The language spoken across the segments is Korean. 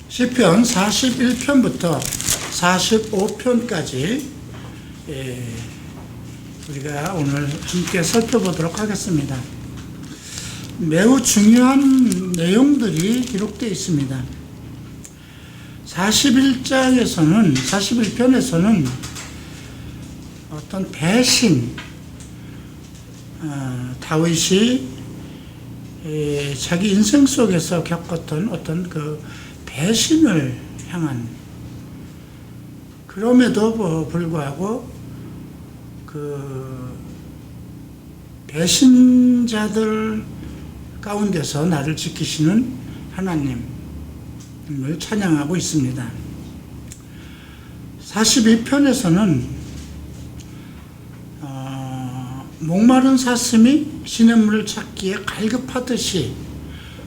시편 41편부터 45편까지 우리가 오늘 함께 살펴보도록 하겠습니다. 매우 중요한 내용들이 기록되어 있습니다. 41편에서는 어떤 배신, 다윗이 자기 인생 속에서 겪었던 어떤 그 배신을 향한, 그럼에도 불구하고 그 배신자들 가운데서 나를 지키시는 하나님을 찬양하고 있습니다. 42편에서는 목마른 사슴이 시냇물을 찾기에 갈급하듯이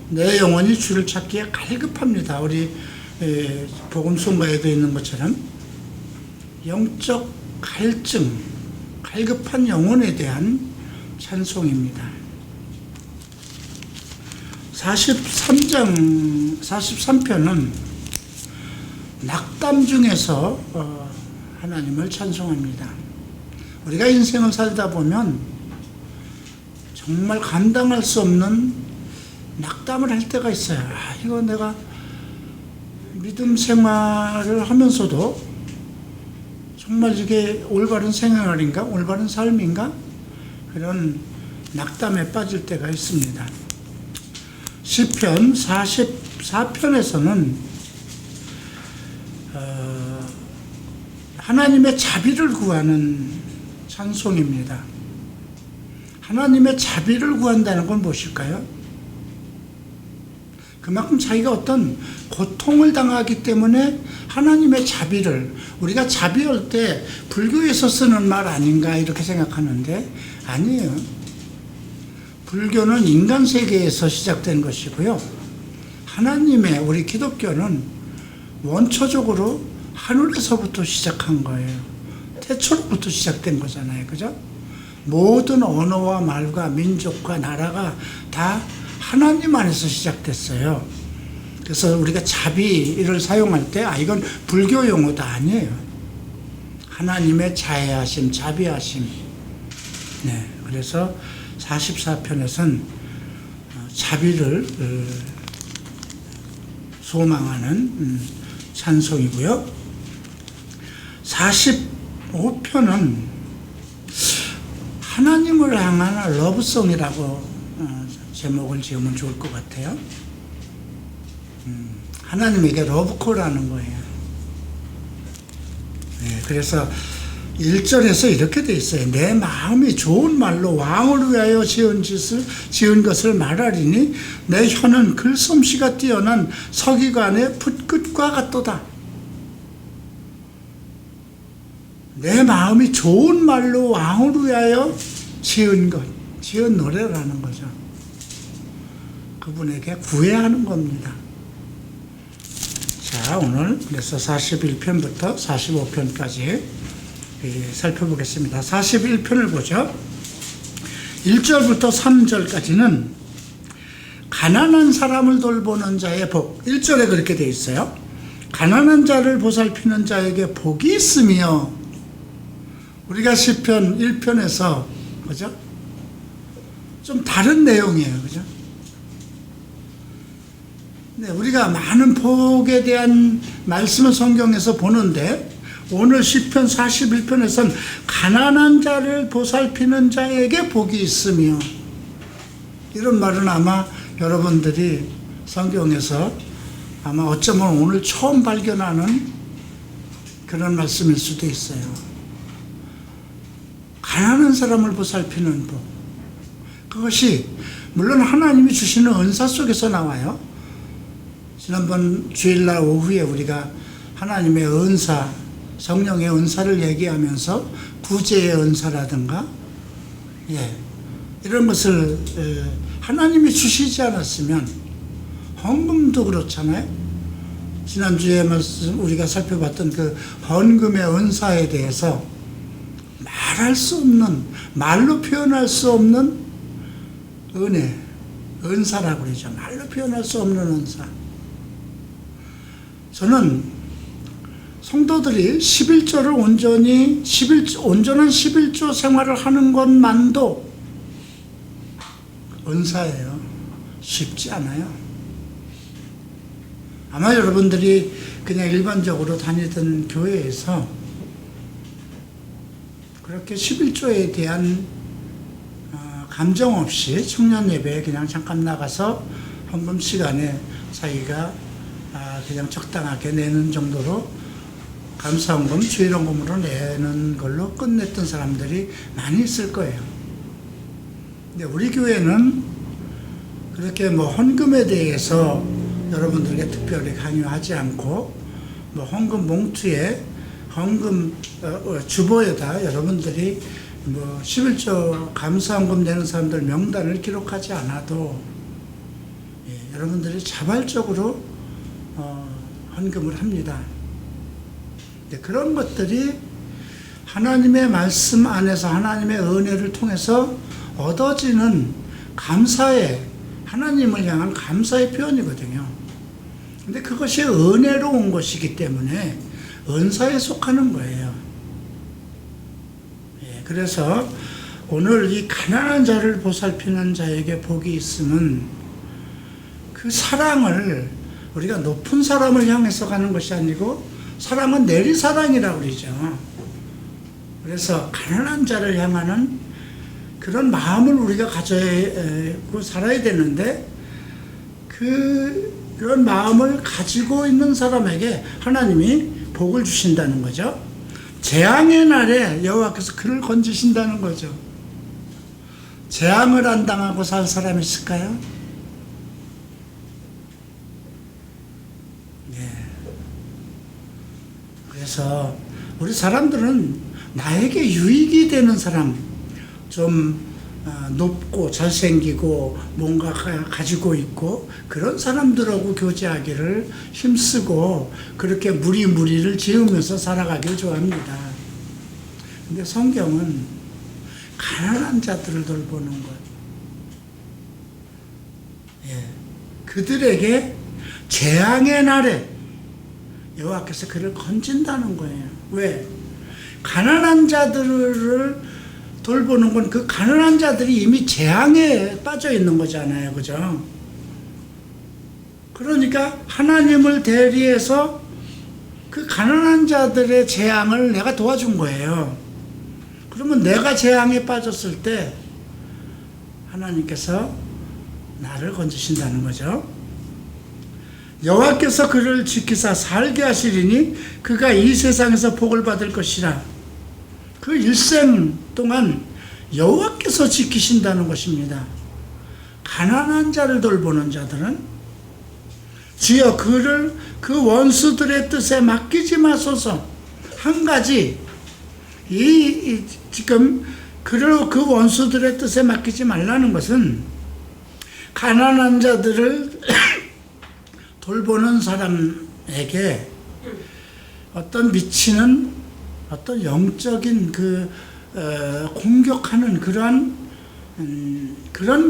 내 영혼이 주를 찾기에 갈급합니다. 우리 복음송가에도 있는 것처럼 영적 갈증, 갈급한 영혼에 대한 찬송입니다. 43편은 낙담 중에서 하나님을 찬송합니다. 우리가 인생을 살다 보면 정말 감당할 수 없는 낙담을 할 때가 있어요. 이거 내가 믿음 생활을 하면서도 정말 이게 올바른 생활인가? 올바른 삶인가? 그런 낙담에 빠질 때가 있습니다. 시편 44편에서는 하나님의 자비를 구하는 찬송입니다. 하나님의 자비를 구한다는 건 무엇일까요? 그만큼 자기가 어떤 고통을 당하기 때문에 하나님의 자비를, 우리가 자비할 때 불교에서 쓰는 말 아닌가 이렇게 생각하는데 아니에요. 불교는 인간 세계에서 시작된 것이고요. 하나님의, 우리 기독교는 원초적으로 하늘에서부터 시작한 거예요. 태초로부터 시작된 거잖아요. 그죠? 모든 언어와 말과 민족과 나라가 다 하나님 안에서 시작됐어요. 그래서 우리가 자비를 사용할 때 이건 불교 용어도 아니에요. 하나님의 자애하심, 자비하심. 네, 그래서 44편에서는 자비를 소망하는 찬송이고요. 45편은 하나님을 향한 러브송이라고 제목을 지으면 좋을 것 같아요. 하나님에게 러브콜하는 거예요. 네, 그래서 1절에서 이렇게 돼 있어요. 내 마음이 좋은 말로 왕을 위하여 지은 것을 말하리니 내 혀는 글솜씨가 뛰어난 서기관의 붓끝과 같도다. 내 마음이 좋은 말로 왕을 위하여 지은 노래라는 거죠. 그분에게 구애하는 겁니다. 자, 오늘 그래서 41편부터 45편까지 살펴보겠습니다. 41편을 보죠. 1절부터 3절까지는 가난한 사람을 돌보는 자의 복. 1절에 그렇게 되어 있어요. 가난한 자를 보살피는 자에게 복이 있으며, 우리가 시편 1편에서 그죠? 좀 다른 내용이에요. 그죠? 네, 우리가 많은 복에 대한 말씀을 성경에서 보는데 오늘 시편 41편에서는 가난한 자를 보살피는 자에게 복이 있으며, 이런 말은 아마 여러분들이 성경에서 아마 어쩌면 오늘 처음 발견하는 그런 말씀일 수도 있어요. 가난한 사람을 보살피는 복. 그것이 물론 하나님이 주시는 은사 속에서 나와요. 지난번 주일날 오후에 우리가 하나님의 은사, 성령의 은사를 얘기하면서 구제의 은사라든가 이런 것을 하나님이 주시지 않았으면, 헌금도 그렇잖아요. 지난주에 우리가 살펴봤던 그 헌금의 은사에 대해서 말할 수 없는, 말로 표현할 수 없는 은혜, 은사라고 그러죠. 말로 표현할 수 없는 은사. 저는 성도들이 11조를 온전한 11조 생활을 하는 것만도 은사예요. 쉽지 않아요. 아마 여러분들이 그냥 일반적으로 다니던 교회에서 그렇게 11조에 대한 감정 없이 청년 예배에 그냥 잠깐 나가서 헌금 시간에 자기가 그냥 적당하게 내는 정도로 감사헌금, 주일헌금으로 내는 걸로 끝냈던 사람들이 많이 있을 거예요. 근데 우리 교회는 그렇게 헌금에 대해서 여러분들에게 특별히 강요하지 않고 헌금 봉투에 헌금 주보에다 여러분들이 11조 감사헌금 내는 사람들 명단을 기록하지 않아도 여러분들이 자발적으로 헌금을 합니다. 그런 것들이 하나님의 말씀 안에서 하나님의 은혜를 통해서 얻어지는 감사의, 하나님을 향한 감사의 표현이거든요. 근데 그것이 은혜로운 것이기 때문에 은사에 속하는 거예요. 그래서 오늘 이 가난한 자를 보살피는 자에게 복이 있음은 그 사랑을 우리가 높은 사람을 향해서 가는 것이 아니고 사랑은 내리사랑이라고 그러죠. 그래서 가난한 자를 향하는 그런 마음을 우리가 가지고 살아야 되는데 그런 마음을 가지고 있는 사람에게 하나님이 복을 주신다는 거죠. 재앙의 날에 여호와께서 그를 건지신다는 거죠. 재앙을 안 당하고 살 사람이 있을까요? 그래서 우리 사람들은 나에게 유익이 되는 사람, 좀 높고 잘생기고 뭔가 가지고 있고 그런 사람들하고 교제하기를 힘쓰고 그렇게 무리를 지으면서 살아가길 좋아합니다. 근데 성경은 가난한 자들을 돌보는 것, 그들에게 재앙의 날에 여호와께서 그를 건진다는 거예요. 왜? 가난한 자들을 돌보는 건 그 가난한 자들이 이미 재앙에 빠져 있는 거잖아요. 그죠? 그러니까 하나님을 대리해서 그 가난한 자들의 재앙을 내가 도와준 거예요. 그러면 내가 재앙에 빠졌을 때 하나님께서 나를 건지신다는 거죠. 여호와께서 그를 지키사 살게 하시리니 그가 이 세상에서 복을 받을 것이라. 그 일생 동안 여호와께서 지키신다는 것입니다. 가난한 자를 돌보는 자들은 주여 그를 그 원수들의 뜻에 맡기지 마소서. 한 가지 지금 그를 그 원수들의 뜻에 맡기지 말라는 것은 가난한 자들을 돌보는 사람에게 어떤 미치는 어떤 영적인 공격하는 그런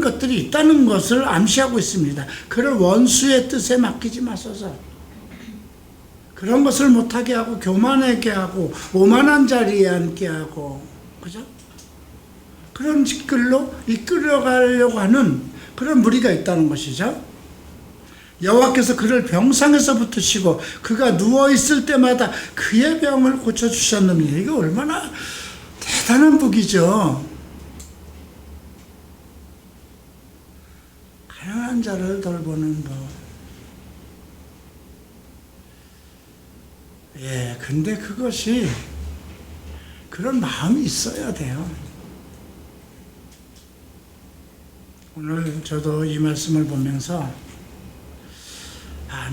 것들이 있다는 것을 암시하고 있습니다. 그를 원수의 뜻에 맡기지 마소서. 그런 것을 못하게 하고 교만하게 하고 오만한 자리에 앉게 하고, 그죠? 그런 길로 이끌어가려고 하는 그런 무리가 있다는 것이죠. 여호와께서 그를 병상에서 붙으시고 그가 누워있을 때마다 그의 병을 고쳐주셨느니. 이게 얼마나 대단한 복이죠. 가난한 자를 돌보는 법. 근데 그것이 그런 마음이 있어야 돼요. 오늘 저도 이 말씀을 보면서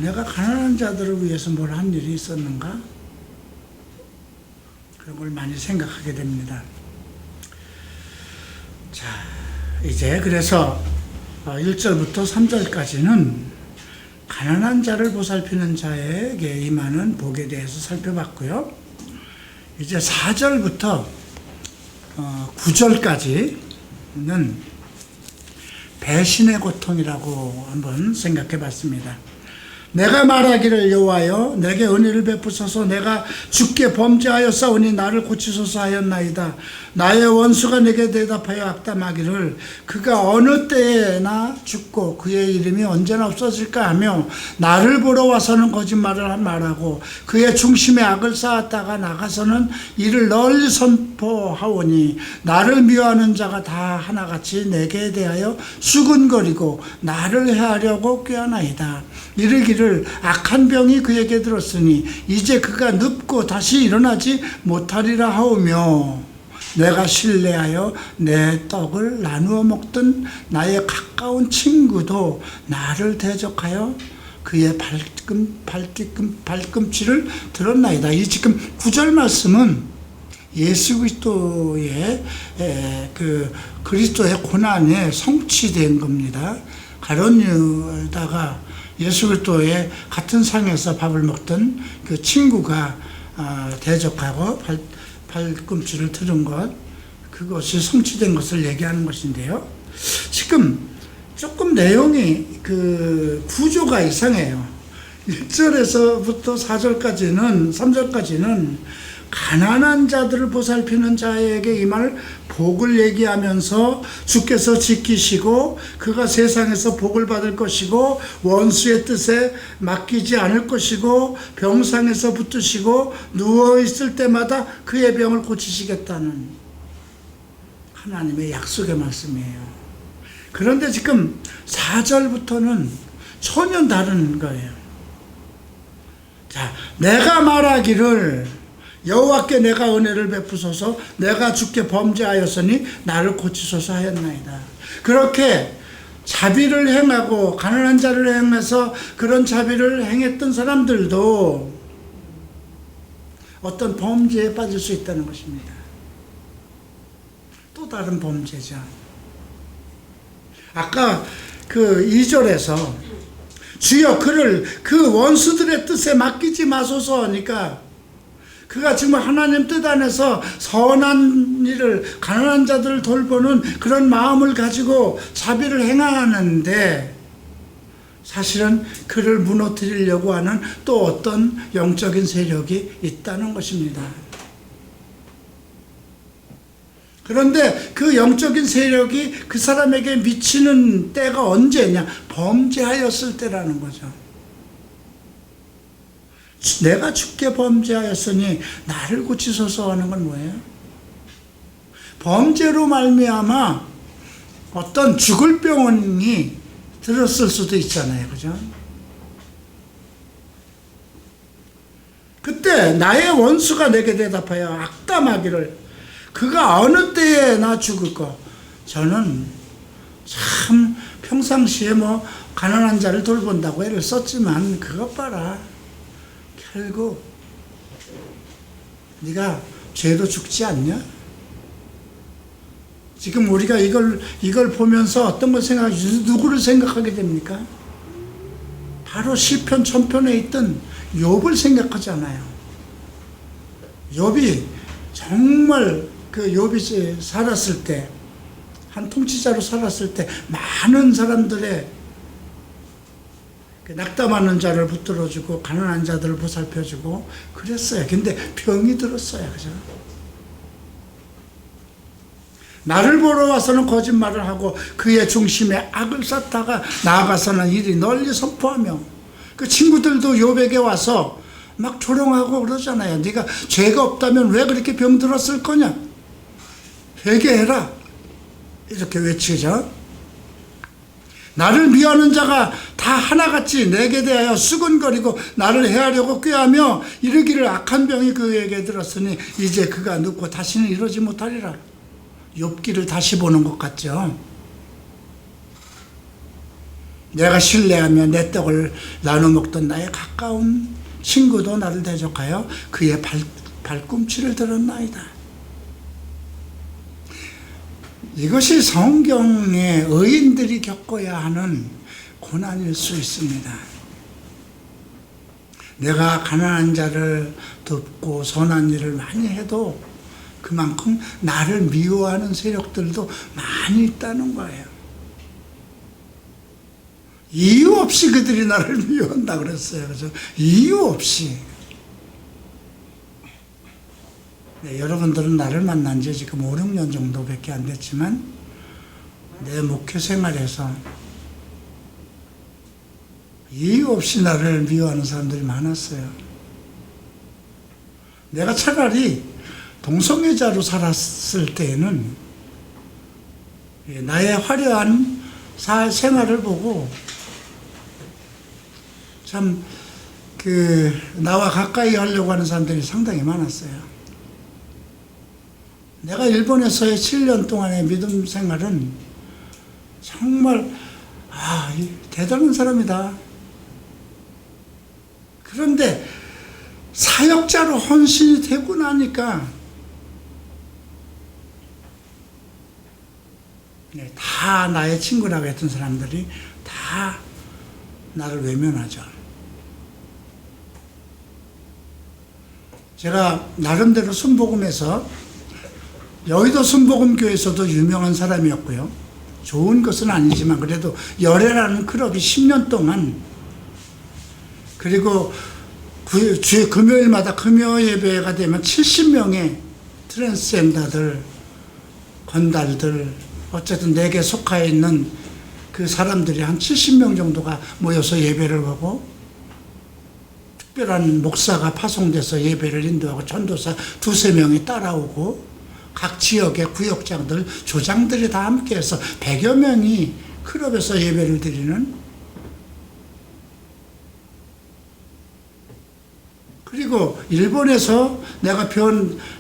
내가 가난한 자들을 위해서 뭘 한 일이 있었는가? 그런 걸 많이 생각하게 됩니다. 자, 이제 그래서 1절부터 3절까지는 가난한 자를 보살피는 자에게 임하는 복에 대해서 살펴봤고요. 이제 4절부터 9절까지는 배신의 고통이라고 한번 생각해 봤습니다. 내가 말하기를 여호와여 내게 은혜를 베푸소서 내가 주께 범죄하였사오니 나를 고치소서 하였나이다. 나의 원수가 내게 대답하여 악담하기를 그가 어느 때에나 죽고 그의 이름이 언제나 없어질까 하며 나를 보러 와서는 거짓말을 말하고 그의 중심에 악을 쌓았다가 나가서는 이를 널리 선포하오니 나를 미워하는 자가 다 하나같이 내게 대하여 수근거리고 나를 해하려고 꾀하나이다. 이르기를 악한 병이 그에게 들었으니 이제 그가 눕고 다시 일어나지 못하리라 하오며 내가 신뢰하여 내 떡을 나누어 먹던 나의 가까운 친구도 나를 대적하여 그의 발꿈치를 들었나이다. 이 지금 9절 말씀은 예수 그리스도의 그리스도의 고난에 성취된 겁니다. 가룟 유다가 예수 그리스도의 같은 상에서 밥을 먹던 그 친구가 대적하고 발꿈치를 들은 것, 그것이 성취된 것을 얘기하는 것인데요. 지금 조금 내용이 그 구조가 이상해요. 1절에서부터 4절까지는 3절까지는 가난한 자들을 보살피는 자에게 임할 복을 얘기하면서 주께서 지키시고 그가 세상에서 복을 받을 것이고 원수의 뜻에 맡기지 않을 것이고 병상에서 붙드시고 누워있을 때마다 그의 병을 고치시겠다는 하나님의 약속의 말씀이에요. 그런데 지금 4절부터는 전혀 다른 거예요. 자, 내가 말하기를 여호와께 내가 은혜를 베푸소서 내가 주께 범죄하였으니 나를 고치소서 하였나이다. 그렇게 자비를 행하고 가난한 자를 행해서 그런 자비를 행했던 사람들도 어떤 범죄에 빠질 수 있다는 것입니다. 또 다른 범죄죠. 아까 그 2절에서 주여 그를 그 원수들의 뜻에 맡기지 마소서 하니까 그가 정말 하나님 뜻 안에서 선한 일을 가난한 자들을 돌보는 그런 마음을 가지고 자비를 행하는데 사실은 그를 무너뜨리려고 하는 또 어떤 영적인 세력이 있다는 것입니다. 그런데 그 영적인 세력이 그 사람에게 미치는 때가 언제냐? 범죄하였을 때라는 거죠. 내가 주께 범죄하였으니 나를 고치소서 하는 건 뭐예요? 범죄로 말미암아 어떤 죽을 병원이 들었을 수도 있잖아요. 그죠? 그때 나의 원수가 내게 대답하여 악담하기를 그가 어느 때에 나 죽을까? 저는 참 평상시에 뭐 가난한 자를 돌본다고 애를 썼지만 그것 봐라. 결국 네가 죄로 죽지 않냐? 지금 우리가 이걸 보면서 어떤 걸 생각하지? 누구를 생각하게 됩니까? 바로 시편 1000편에 있던 욥을 생각하잖아요. 욥이 정말 그 욥이 살았을 때, 한 통치자로 살았을 때 많은 사람들의 낙담하는 자를 붙들어주고 가난한 자들을 보살펴주고 그랬어요. 근데 병이 들었어요. 그죠? 나를 보러 와서는 거짓말을 하고 그의 중심에 악을 쌓다가 나아가서는 이리 널리 선포하며 그 친구들도 욥에게 와서 막 조롱하고 그러잖아요. 네가 죄가 없다면 왜 그렇게 병들었을 거냐? 회개해라. 이렇게 외치죠. 나를 미워하는 자가 다 하나같이 내게 대하여 수근거리고 나를 해하려고 꾀하며 이르기를 악한 병이 그에게 들었으니 이제 그가 눕고 다시는 이러지 못하리라. 욥기를 다시 보는 것 같죠. 내가 신뢰하며 내 떡을 나눠 먹던 나의 가까운 친구도 나를 대적하여 그의 발꿈치를 들었나이다. 이것이 성경의 의인들이 겪어야 하는 고난일 수 있습니다. 내가 가난한 자를 돕고 선한 일을 많이 해도 그만큼 나를 미워하는 세력들도 많이 있다는 거예요. 이유 없이 그들이 나를 미워한다 그랬어요. 그래서 이유 없이. 네, 여러분들은 나를 만난 지 지금 5, 6년 정도밖에 안 됐지만 내 목회 생활에서 이유 없이 나를 미워하는 사람들이 많았어요. 내가 차라리 동성애자로 살았을 때에는 나의 화려한 생활을 보고 참 나와 가까이 하려고 하는 사람들이 상당히 많았어요. 내가 일본에서의 7년 동안의 믿음 생활은 정말 대단한 사람이다. 그런데 사역자로 헌신이 되고 나니까 다 나의 친구라고 했던 사람들이 다 나를 외면하죠. 제가 나름대로 순복음에서 여의도 순복음교회에서도 유명한 사람이었고요. 좋은 것은 아니지만 그래도 열애라는 클럽이 10년 동안, 그리고 금요일마다 금요 예배가 되면 70명의 트랜스젠더들, 건달들, 어쨌든 내게 속하여 있는 그 사람들이 한 70명 정도가 모여서 예배를 하고, 특별한 목사가 파송돼서 예배를 인도하고, 전도사 2~3명이 따라오고, 각 지역의 구역장들, 조장들이 다 함께해서 100여 명이 클럽에서 예배를 드리는, 그리고 일본에서 내가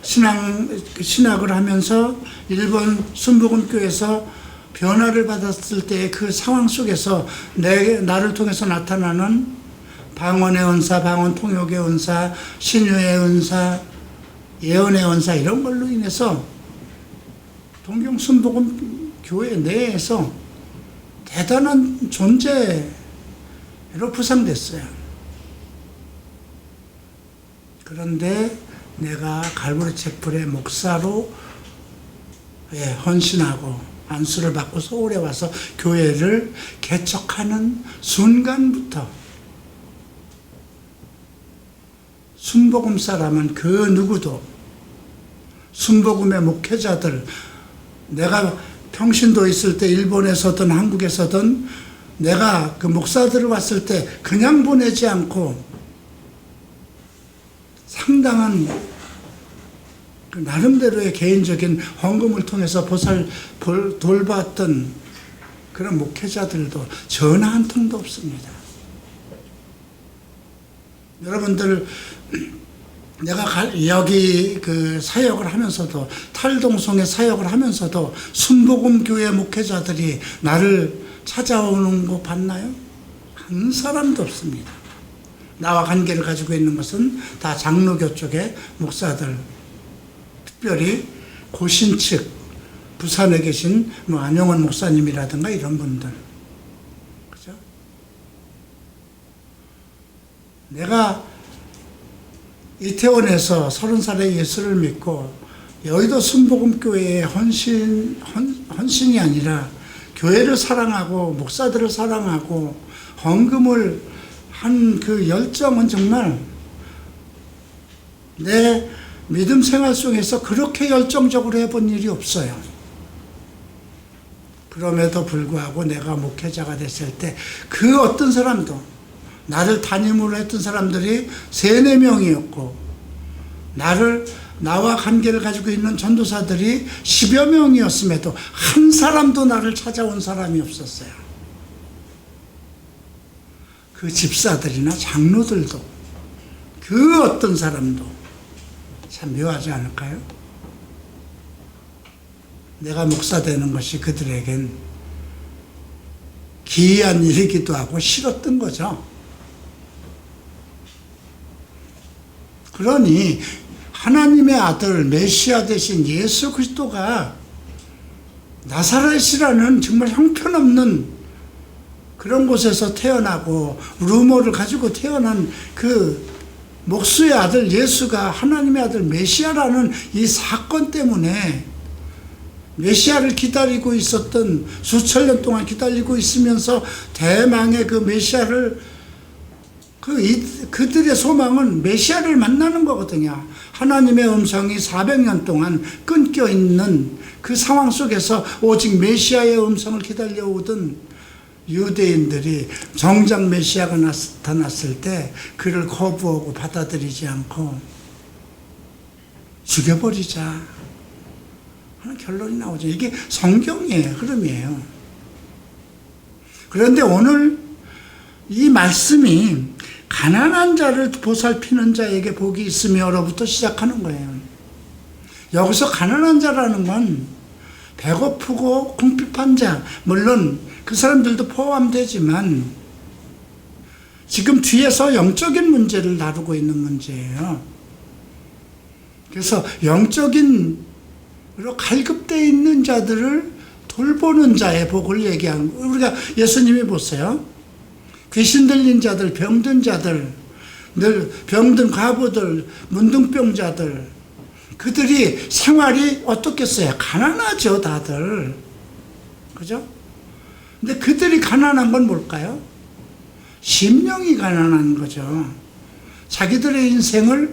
신학을 하면서 일본 순복음교회에서 변화를 받았을 때의 그 상황 속에서 나를 통해서 나타나는 방언의 은사, 방언 통역의 은사, 신유의 은사, 예언의 은사, 이런 걸로 인해서 동경 순복음교회 내에서 대단한 존재로 부상됐어요. 그런데 내가 갈보리 채플의 목사로 헌신하고 안수를 받고 서울에 와서 교회를 개척하는 순간부터 순복음 사람은 그 누구도, 순복음의 목회자들, 내가 평신도 있을 때 일본에서든 한국에서든 내가 그 목사들을 왔을 때 그냥 보내지 않고 상당한 나름대로의 개인적인 헌금을 통해서 돌봤던 그런 목회자들도 전화 한 통도 없습니다. 여러분들, 내가 여기 그 사역을 하면서도, 탈동성의 사역을 하면서도 순복음교회 목회자들이 나를 찾아오는 거 봤나요? 한 사람도 없습니다. 나와 관계를 가지고 있는 것은 다 장로교 쪽의 목사들, 특별히 고신 측, 부산에 계신 안영원 목사님이라든가 이런 분들, 그죠? 내가 이태원에서 30살에 예수를 믿고 여의도 순복음교회의 헌신이 아니라 교회를 사랑하고 목사들을 사랑하고 헌금을 한 그 열정은 정말 내 믿음 생활 속에서 그렇게 열정적으로 해본 일이 없어요. 그럼에도 불구하고 내가 목회자가 됐을 때 그 어떤 사람도, 나를 담임으로 했던 사람들이 3~4명이었고, 나와 관계를 가지고 있는 전도사들이 10여 명이었음에도 한 사람도 나를 찾아온 사람이 없었어요. 그 집사들이나 장로들도, 그 어떤 사람도 참 묘하지 않을까요? 내가 목사 되는 것이 그들에겐 기이한 일이기도 하고 싫었던 거죠. 그러니 하나님의 아들 메시아 되신 예수 그리스도가 나사렛이라는 정말 형편없는 그런 곳에서 태어나고 루머를 가지고 태어난 그 목수의 아들 예수가 하나님의 아들 메시아라는 이 사건 때문에 메시아를 기다리고 있었던, 수천 년 동안 기다리고 있으면서 대망의 그 메시아를, 그들의 소망은 메시아를 만나는 거거든요. 하나님의 음성이 400년 동안 끊겨 있는 그 상황 속에서 오직 메시아의 음성을 기다려오던 유대인들이 정작 메시아가 나타났을 때 그를 거부하고 받아들이지 않고 죽여버리자 하는 결론이 나오죠. 이게 성경의 흐름이에요. 그런데 오늘 이 말씀이 가난한 자를 보살피는 자에게 복이 있으며로부터 시작하는 거예요. 여기서 가난한 자라는 건 배고프고 궁핍한 자, 물론 그 사람들도 포함되지만 지금 뒤에서 영적인 문제를 다루고 있는 문제예요. 그래서 영적인 갈급되어 있는 자들을 돌보는 자의 복을 얘기하는 거예요. 우리가 예수님이 보세요. 귀신 들린 자들, 병든 자들, 늘 병든 과부들, 문둥병자들, 그들이 생활이 어떻겠어요? 가난하죠, 다들. 그죠? 근데 그들이 가난한 건 뭘까요? 심령이 가난한 거죠. 자기들의 인생을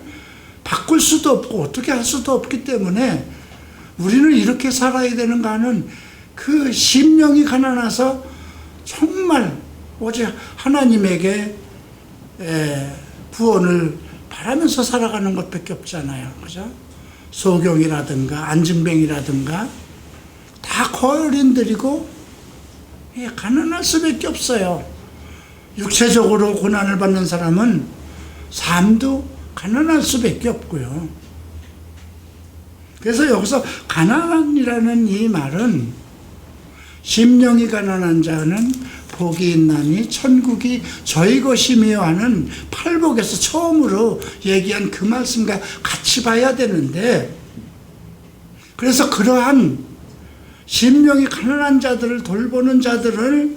바꿀 수도 없고 어떻게 할 수도 없기 때문에 우리는 이렇게 살아야 되는가 하는 그 심령이 가난해서 정말 오직 하나님에게 구원을 바라면서 살아가는 것밖에 없잖아요. 그죠? 소경이라든가 안증뱅이라든가 다 거울인들이고 가난할 수밖에 없어요. 육체적으로 고난을 받는 사람은 삶도 가난할 수밖에 없고요. 그래서 여기서 가난이라는 이 말은 심령이 가난한 자는 복이 있나니 천국이 저희 것이며 하는 팔복에서 처음으로 얘기한 그 말씀과 같이 봐야 되는데, 그래서 그러한 심령이 가난한 자들을 돌보는 자들을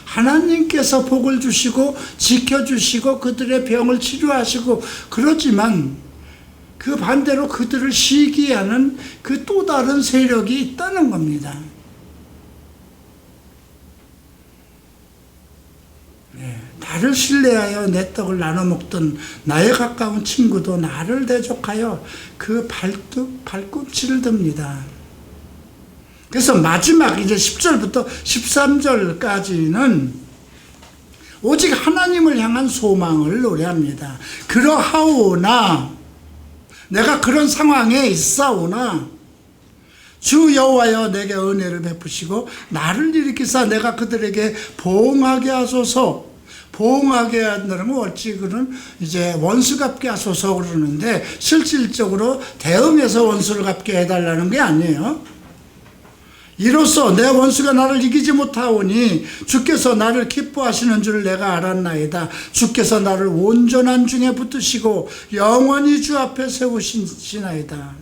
하나님께서 복을 주시고 지켜주시고 그들의 병을 치료하시고 그렇지만 그 반대로 그들을 시기하는 그 또 다른 세력이 있다는 겁니다. 나를 신뢰하여 내 떡을 나눠 먹던 나의 가까운 친구도 나를 대적하여 그 발꿈치를 듭니다. 그래서 마지막 이제 10절부터 13절까지는 오직 하나님을 향한 소망을 노래합니다. 그러하오나, 내가 그런 상황에 있사오나 주 여호와여 내게 은혜를 베푸시고 나를 일으키사 내가 그들에게 보응하게 하소서. 보응하게 한다는 건 어찌 그는 이제 원수 갚게 하소서 그러는데, 실질적으로 대응해서 원수를 갚게 해달라는 게 아니에요. 이로써 내 원수가 나를 이기지 못하오니 주께서 나를 기뻐하시는 줄 내가 알았나이다. 주께서 나를 온전한 중에 붙드시고 영원히 주 앞에 세우시나이다.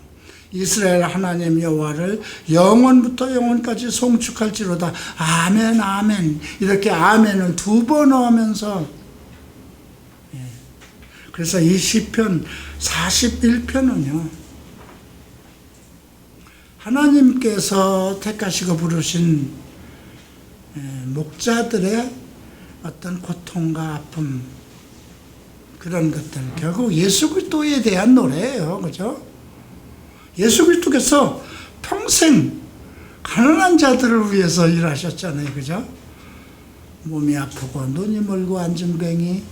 이스라엘 하나님 여호와를 영원부터 영원까지 송축할지로다. 아멘 아멘. 이렇게 아멘을 2번 하면서, 그래서 이 시편 41편은요 하나님께서 택하시고 부르신 목자들의 어떤 고통과 아픔, 그런 것들, 결국 예수 그리스도에 대한 노래예요. 그죠? 예수 그리스도께서 평생 가난한 자들을 위해서 일하셨잖아요. 그죠? 몸이 아프고 눈이 멀고 안증뱅이,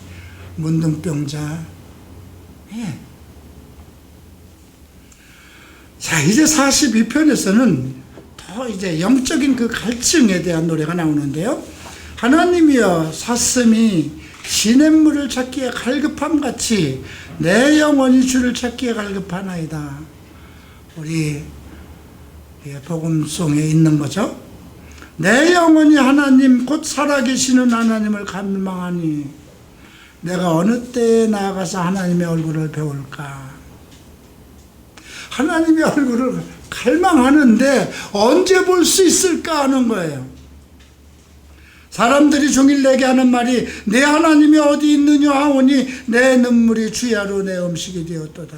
문둥병자. 자, 이제 42편에서는 더 이제 영적인 그 갈증에 대한 노래가 나오는데요. 하나님이여 사슴이 시냇물을 찾기에 갈급함 같이 내 영혼이 주를 찾기에 갈급하나이다. 우리 복음송에 있는 거죠. 내 영혼이 하나님 곧 살아계시는 하나님을 갈망하니 내가 어느 때에 나아가서 하나님의 얼굴을 배울까. 하나님의 얼굴을 갈망하는데 언제 볼 수 있을까 하는 거예요. 사람들이 종일 내게 하는 말이 내 하나님이 어디 있느냐 하오니 내 눈물이 주야로 내 음식이 되었도다.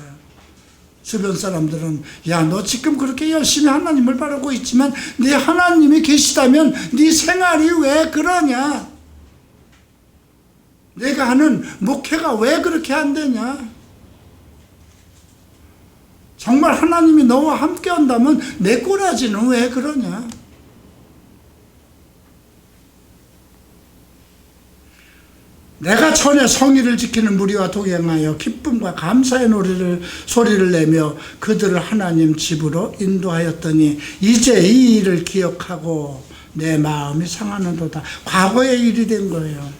주변 사람들은 야, 너 지금 그렇게 열심히 하나님을 바라고 있지만 네 하나님이 계시다면 네 생활이 왜 그러냐? 내가 하는 목회가 왜 그렇게 안 되냐? 정말 하나님이 너와 함께 한다면 내 꼬라지는 왜 그러냐? 내가 전에 성의를 지키는 무리와 동행하여 기쁨과 감사의 소리를 내며 그들을 하나님 집으로 인도하였더니 이제 이 일을 기억하고 내 마음이 상하는도다. 과거의 일이 된 거예요.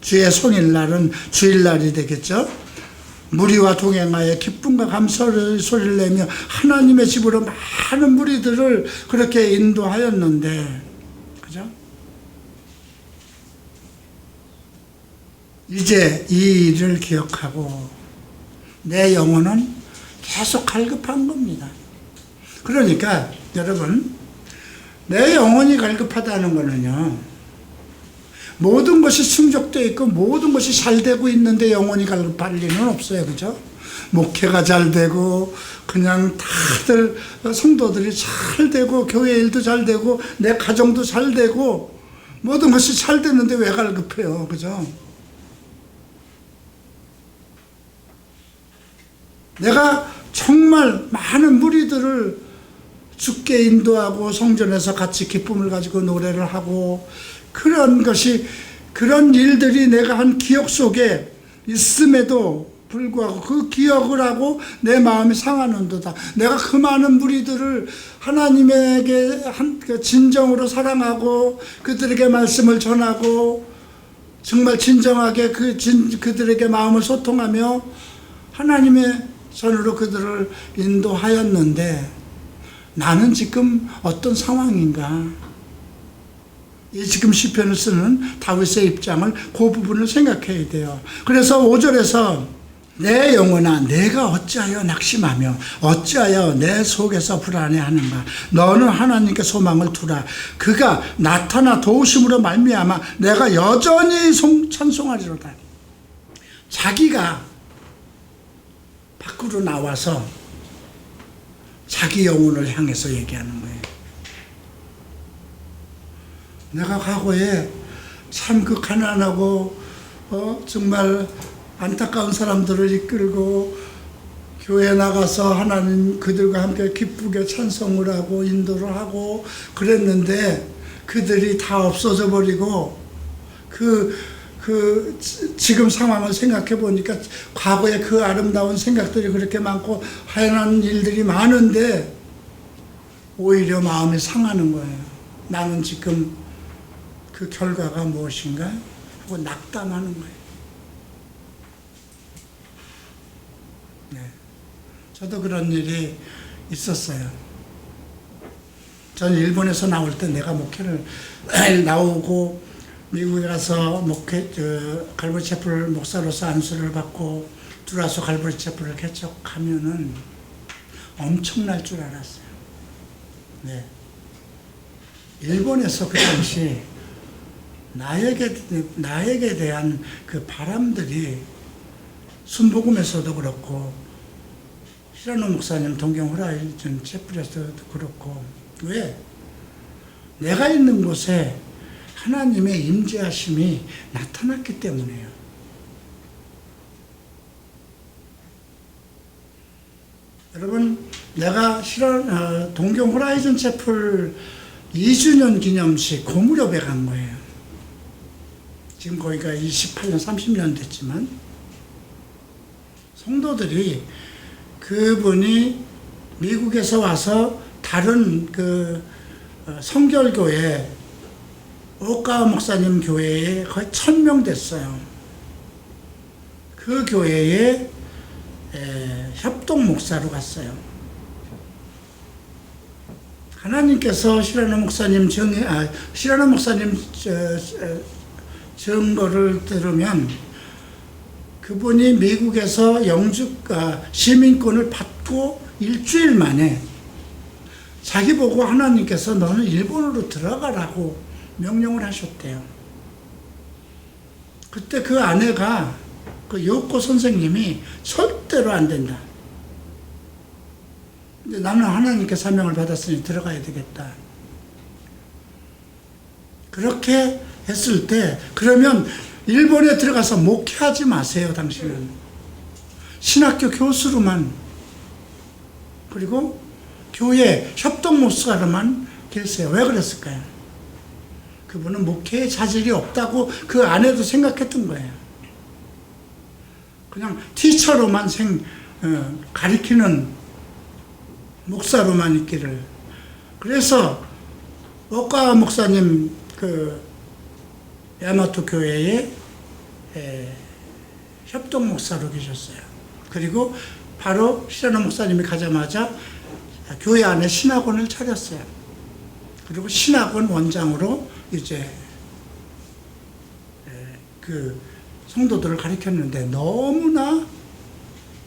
주의 송일날은 주일날이 되겠죠. 무리와 동행하여 기쁨과 감사의 소리를 내며 하나님의 집으로 많은 무리들을 그렇게 인도하였는데, 그죠? 이제 이 일을 기억하고 내 영혼은 계속 갈급한 겁니다. 그러니까 여러분, 내 영혼이 갈급하다는 거는요, 모든 것이 충족되어 있고 모든 것이 잘 되고 있는데 영혼이 갈급할 리는 없어요. 그죠? 목회가 잘 되고 그냥 다들 성도들이 잘 되고 교회 일도 잘 되고 내 가정도 잘 되고 모든 것이 잘 되는데 왜 갈급해요? 그죠? 내가 정말 많은 무리들을 주께 인도하고 성전에서 같이 기쁨을 가지고 노래를 하고 그런 일들이 내가 한 기억 속에 있음에도 불구하고 그 기억을 하고 내 마음이 상하는도다. 내가 그 많은 무리들을 하나님에게 진정으로 사랑하고 그들에게 말씀을 전하고 정말 진정하게 그들에게 마음을 소통하며 하나님의 손으로 그들을 인도하였는데 나는 지금 어떤 상황인가? 이 지금 시편을 쓰는 다윗의 입장을 그 부분을 생각해야 돼요. 그래서 5절에서 내 영혼아 내가 어찌하여 낙심하며 어찌하여 내 속에서 불안해하는가? 너는 하나님께 소망을 두라. 그가 나타나 도우심으로 말미암아 내가 여전히 찬송하리로다. 자기가 밖으로 나와서 자기 영혼을 향해서 얘기하는 거예요. 내가 과거에 참 그 가난하고 정말 안타까운 사람들을 이끌고 교회에 나가서 하나님 그들과 함께 기쁘게 찬송을 하고 인도를 하고 그랬는데 그들이 다 없어져 버리고 지금 상황을 생각해 보니까 과거에 그 아름다운 생각들이 그렇게 많고 하얀 일들이 많은데 오히려 마음이 상하는 거예요. 나는 지금 그 결과가 무엇인가 하고 낙담하는 거예요. 네. 저도 그런 일이 있었어요. 저는 일본에서 나올 때 내가 목회를 나오고 미국에 가서 갈보리 채플 목사로서 안수를 받고 들어와서 갈보리 채플을 개척하면은 엄청날 줄 알았어요. 네. 일본에서 그 당시 나에게 대한 그 바람들이 순복음에서도 그렇고 히라노 목사님 동경 호라이즌 채플에서도 그렇고 왜? 내가 있는 곳에 하나님의 임재하심이 나타났기 때문이에요. 여러분, 내가 동경 호라이즌 채플 2주년 기념식 그 무렵에 간 거예요. 지금 거기가 28년, 30년 됐지만 성도들이 그분이 미국에서 와서 다른 성결교회 오카와 목사님 교회에 거의 1000명 됐어요. 그 교회에 협동 목사로 갔어요. 하나님께서 시라노 목사님 증거를 들으면 그분이 미국에서 시민권을 받고 일주일 만에 자기 보고 하나님께서 너는 일본으로 들어가라고 명령을 하셨대요. 그때 그 아내가 그 요코 선생님이 절대로 안 된다. 근데 나는 하나님께 사명을 받았으니 들어가야 되겠다. 그렇게 했을 때, 그러면 일본에 들어가서 목회하지 마세요, 당신은. 신학교 교수로만, 그리고 교회 협동 목사로만 계세요. 왜 그랬을까요? 그분은 목회의 자질이 없다고 그 안에도 생각했던 거예요. 그냥 티처로만 가리키는 목사로만 있기를. 그래서 오카와 목사님 야마토 교회에 협동 목사로 계셨어요. 그리고 바로 시라노 목사님이 가자마자 교회 안에 신학원을 차렸어요. 그리고 신학원 원장으로 이제 그 성도들을 가르쳤는데 너무나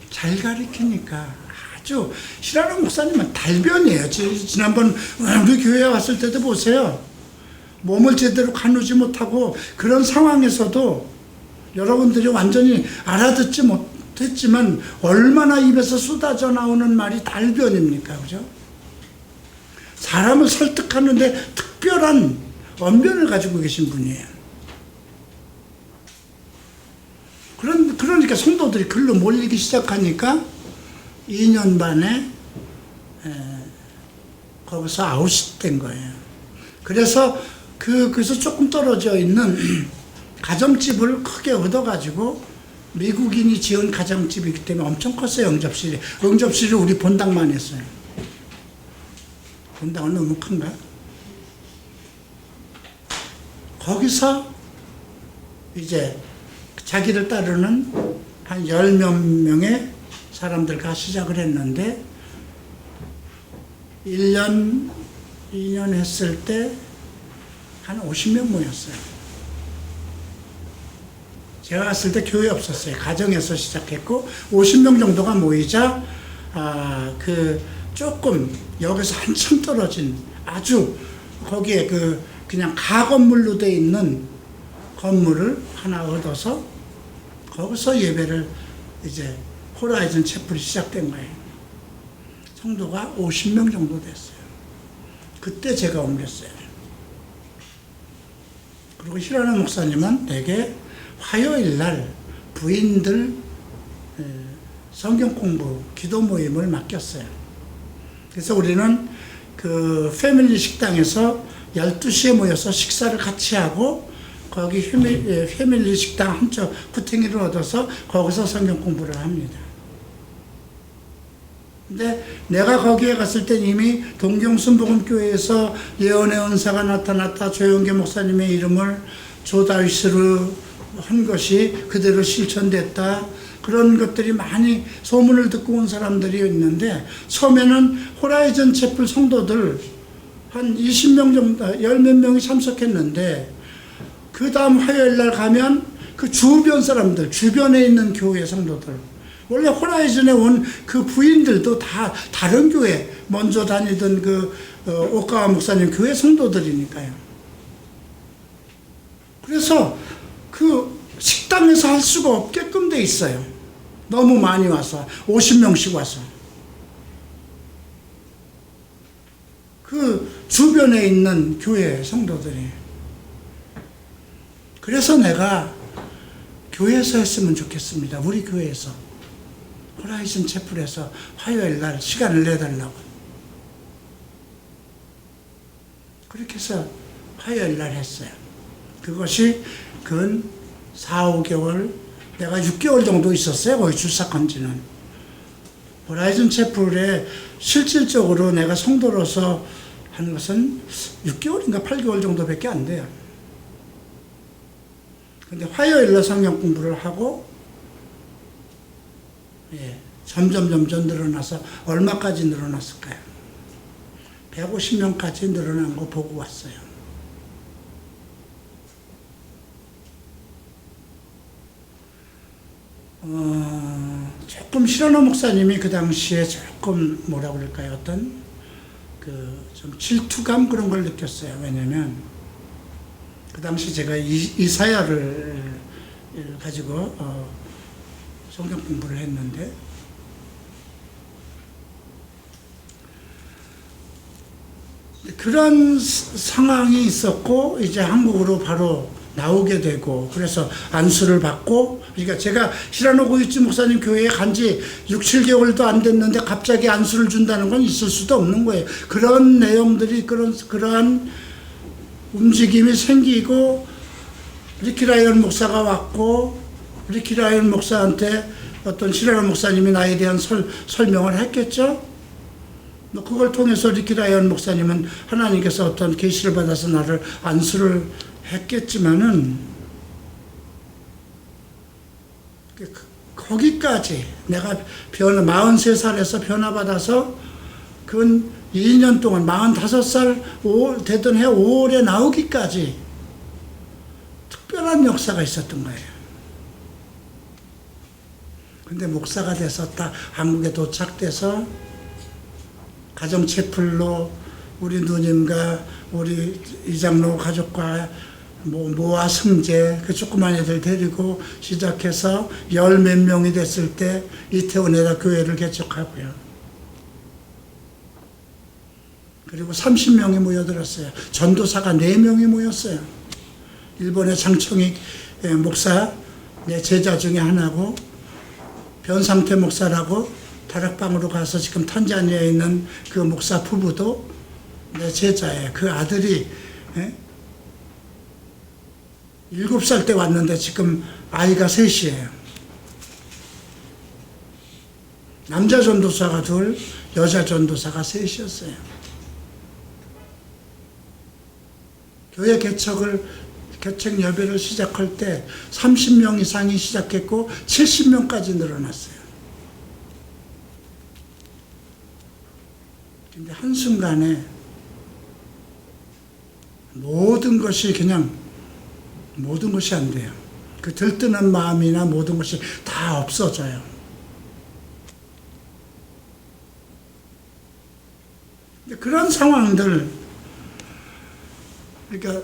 잘 가르치니까 아주, 시라노 목사님은 달변이에요. 지난번 우리 교회에 왔을 때도 보세요. 몸을 제대로 가누지 못하고 그런 상황에서도 여러분들이 완전히 알아듣지 못했지만 얼마나 입에서 쏟아져 나오는 말이 달변입니까? 그죠? 사람을 설득하는데 특별한 언변을 가지고 계신 분이에요. 그러니까 성도들이 글로 몰리기 시작하니까 2년 반에 거기서 아웃된 거예요. 그래서 그래서 조금 떨어져 있는 가정집을 크게 얻어가지고, 미국인이 지은 가정집이기 때문에 엄청 컸어요. 응접실이. 응접실이 우리 본당만 했어요. 본당은 너무 큰가? 거기서 이제 자기를 따르는 한 10몇 명의 사람들과 시작을 했는데, 1년, 2년 했을 때 한 50명 모였어요. 제가 갔을 때 교회 없었어요. 가정에서 시작했고, 50명 정도가 모이자, 조금 여기서 한참 떨어진 아주 거기에 그냥 가건물로 돼 있는 건물을 하나 얻어서 거기서 예배를 이제 호라이즌 채플이 시작된 거예요. 성도가 50명 정도 됐어요. 그때 제가 옮겼어요. 그리고 히라노 목사님은 되게 화요일 날 부인들 성경 공부, 기도 모임을 맡겼어요. 그래서 우리는 그 패밀리 식당에서 12시에 모여서 식사를 같이 하고, 거기 패밀리 식당 한쪽 구탱이를 얻어서 거기서 성경 공부를 합니다. 근데 내가 거기에 갔을 땐 이미 동경순복음교회에서 예언의 은사가 나타났다, 조영계 목사님의 이름을 조다윗으로 한 것이 그대로 실천됐다, 그런 것들이 많이 소문을 듣고 온 사람들이 있는데, 처음에는 호라이즌 채플 성도들 한 20명 정도, 10몇 명이 참석했는데, 그 다음 화요일 날 가면 그 주변 사람들, 주변에 있는 교회 성도들, 원래 호라이즌에 온 그 부인들도 다 다른 교회, 먼저 다니던 오카와 목사님 교회 성도들이니까요. 그래서 그 식당에서 할 수가 없게끔 돼 있어요. 너무 많이 와서, 50명씩 와서. 그 주변에 있는 교회 성도들이. 그래서 내가 교회에서 했으면 좋겠습니다. 우리 교회에서. 호라이즌 채플에서 화요일 날 시간을 내달라고. 그렇게 해서 화요일 날 했어요. 그것이 근 4, 5개월, 내가 6개월 정도 있었어요. 거기 출석한 지는. 호라이즌 채플에 실질적으로 내가 성도로서 한 것은 6개월인가 8개월 정도밖에 안 돼요. 근데 화요일 날 성경 공부를 하고, 점점 늘어나서 얼마까지 늘어났을까요? 150명까지 늘어난 거 보고 왔어요. 조금 시라노 목사님이 그 당시에 조금 뭐라 그럴까요? 어떤 좀 질투감 그런 걸 느꼈어요. 왜냐면 그 당시 제가 이사야를 가지고 성경 공부를 했는데, 그런 상황이 있었고 이제 한국으로 바로 나오게 되고 그래서 안수를 받고 그러니까 제가 히라노 이치 목사님 교회에 간 지 6, 7개월도 안 됐는데 갑자기 안수를 준다는 건 있을 수도 없는 거예요. 그런 내용들이 그러한 움직임이 생기고 리키 라이언 목사가 왔고 리키 라이언 목사한테 어떤 히라노 목사님이 나에 대한 설명을 했겠죠. 그걸 통해서 리키 라이언 목사님은 하나님께서 어떤 계시를 받아서 나를 안수를 했겠지만은 거기까지 내가 43살에서 변화받아서 그건 2년 동안 45살 되던 해 5월에 나오기까지 특별한 역사가 있었던 거예요. 근데 목사가 돼서 딱 한국에 도착돼서 가정채플로 우리 누님과 우리 이장로 가족과 모아 승재 그 조그만 애들 데리고 시작해서 10몇 명이 됐을 때 이태원에다 교회를 개척하고요. 그리고 30명이 모여들었어요. 전도사가 4명이 모였어요. 일본의 장청익 목사 내 제자 중에 하나고 변상태 목사라고 다락방으로 가서 지금 탄자니아에 있는 그 목사 부부도 내 제자예요. 그 아들이 7살 때 왔는데 지금 아이가 셋이에요. 남자 전도사가 2, 여자 전도사가 3이었어요. 교회 개척 예배를 시작할 때 30명 이상이 시작했고 70명까지 늘어났어요. 근데 한순간에 모든 것이 안 돼요. 그 들뜨는 마음이나 모든 것이 다 없어져요. 그런 상황들, 그러니까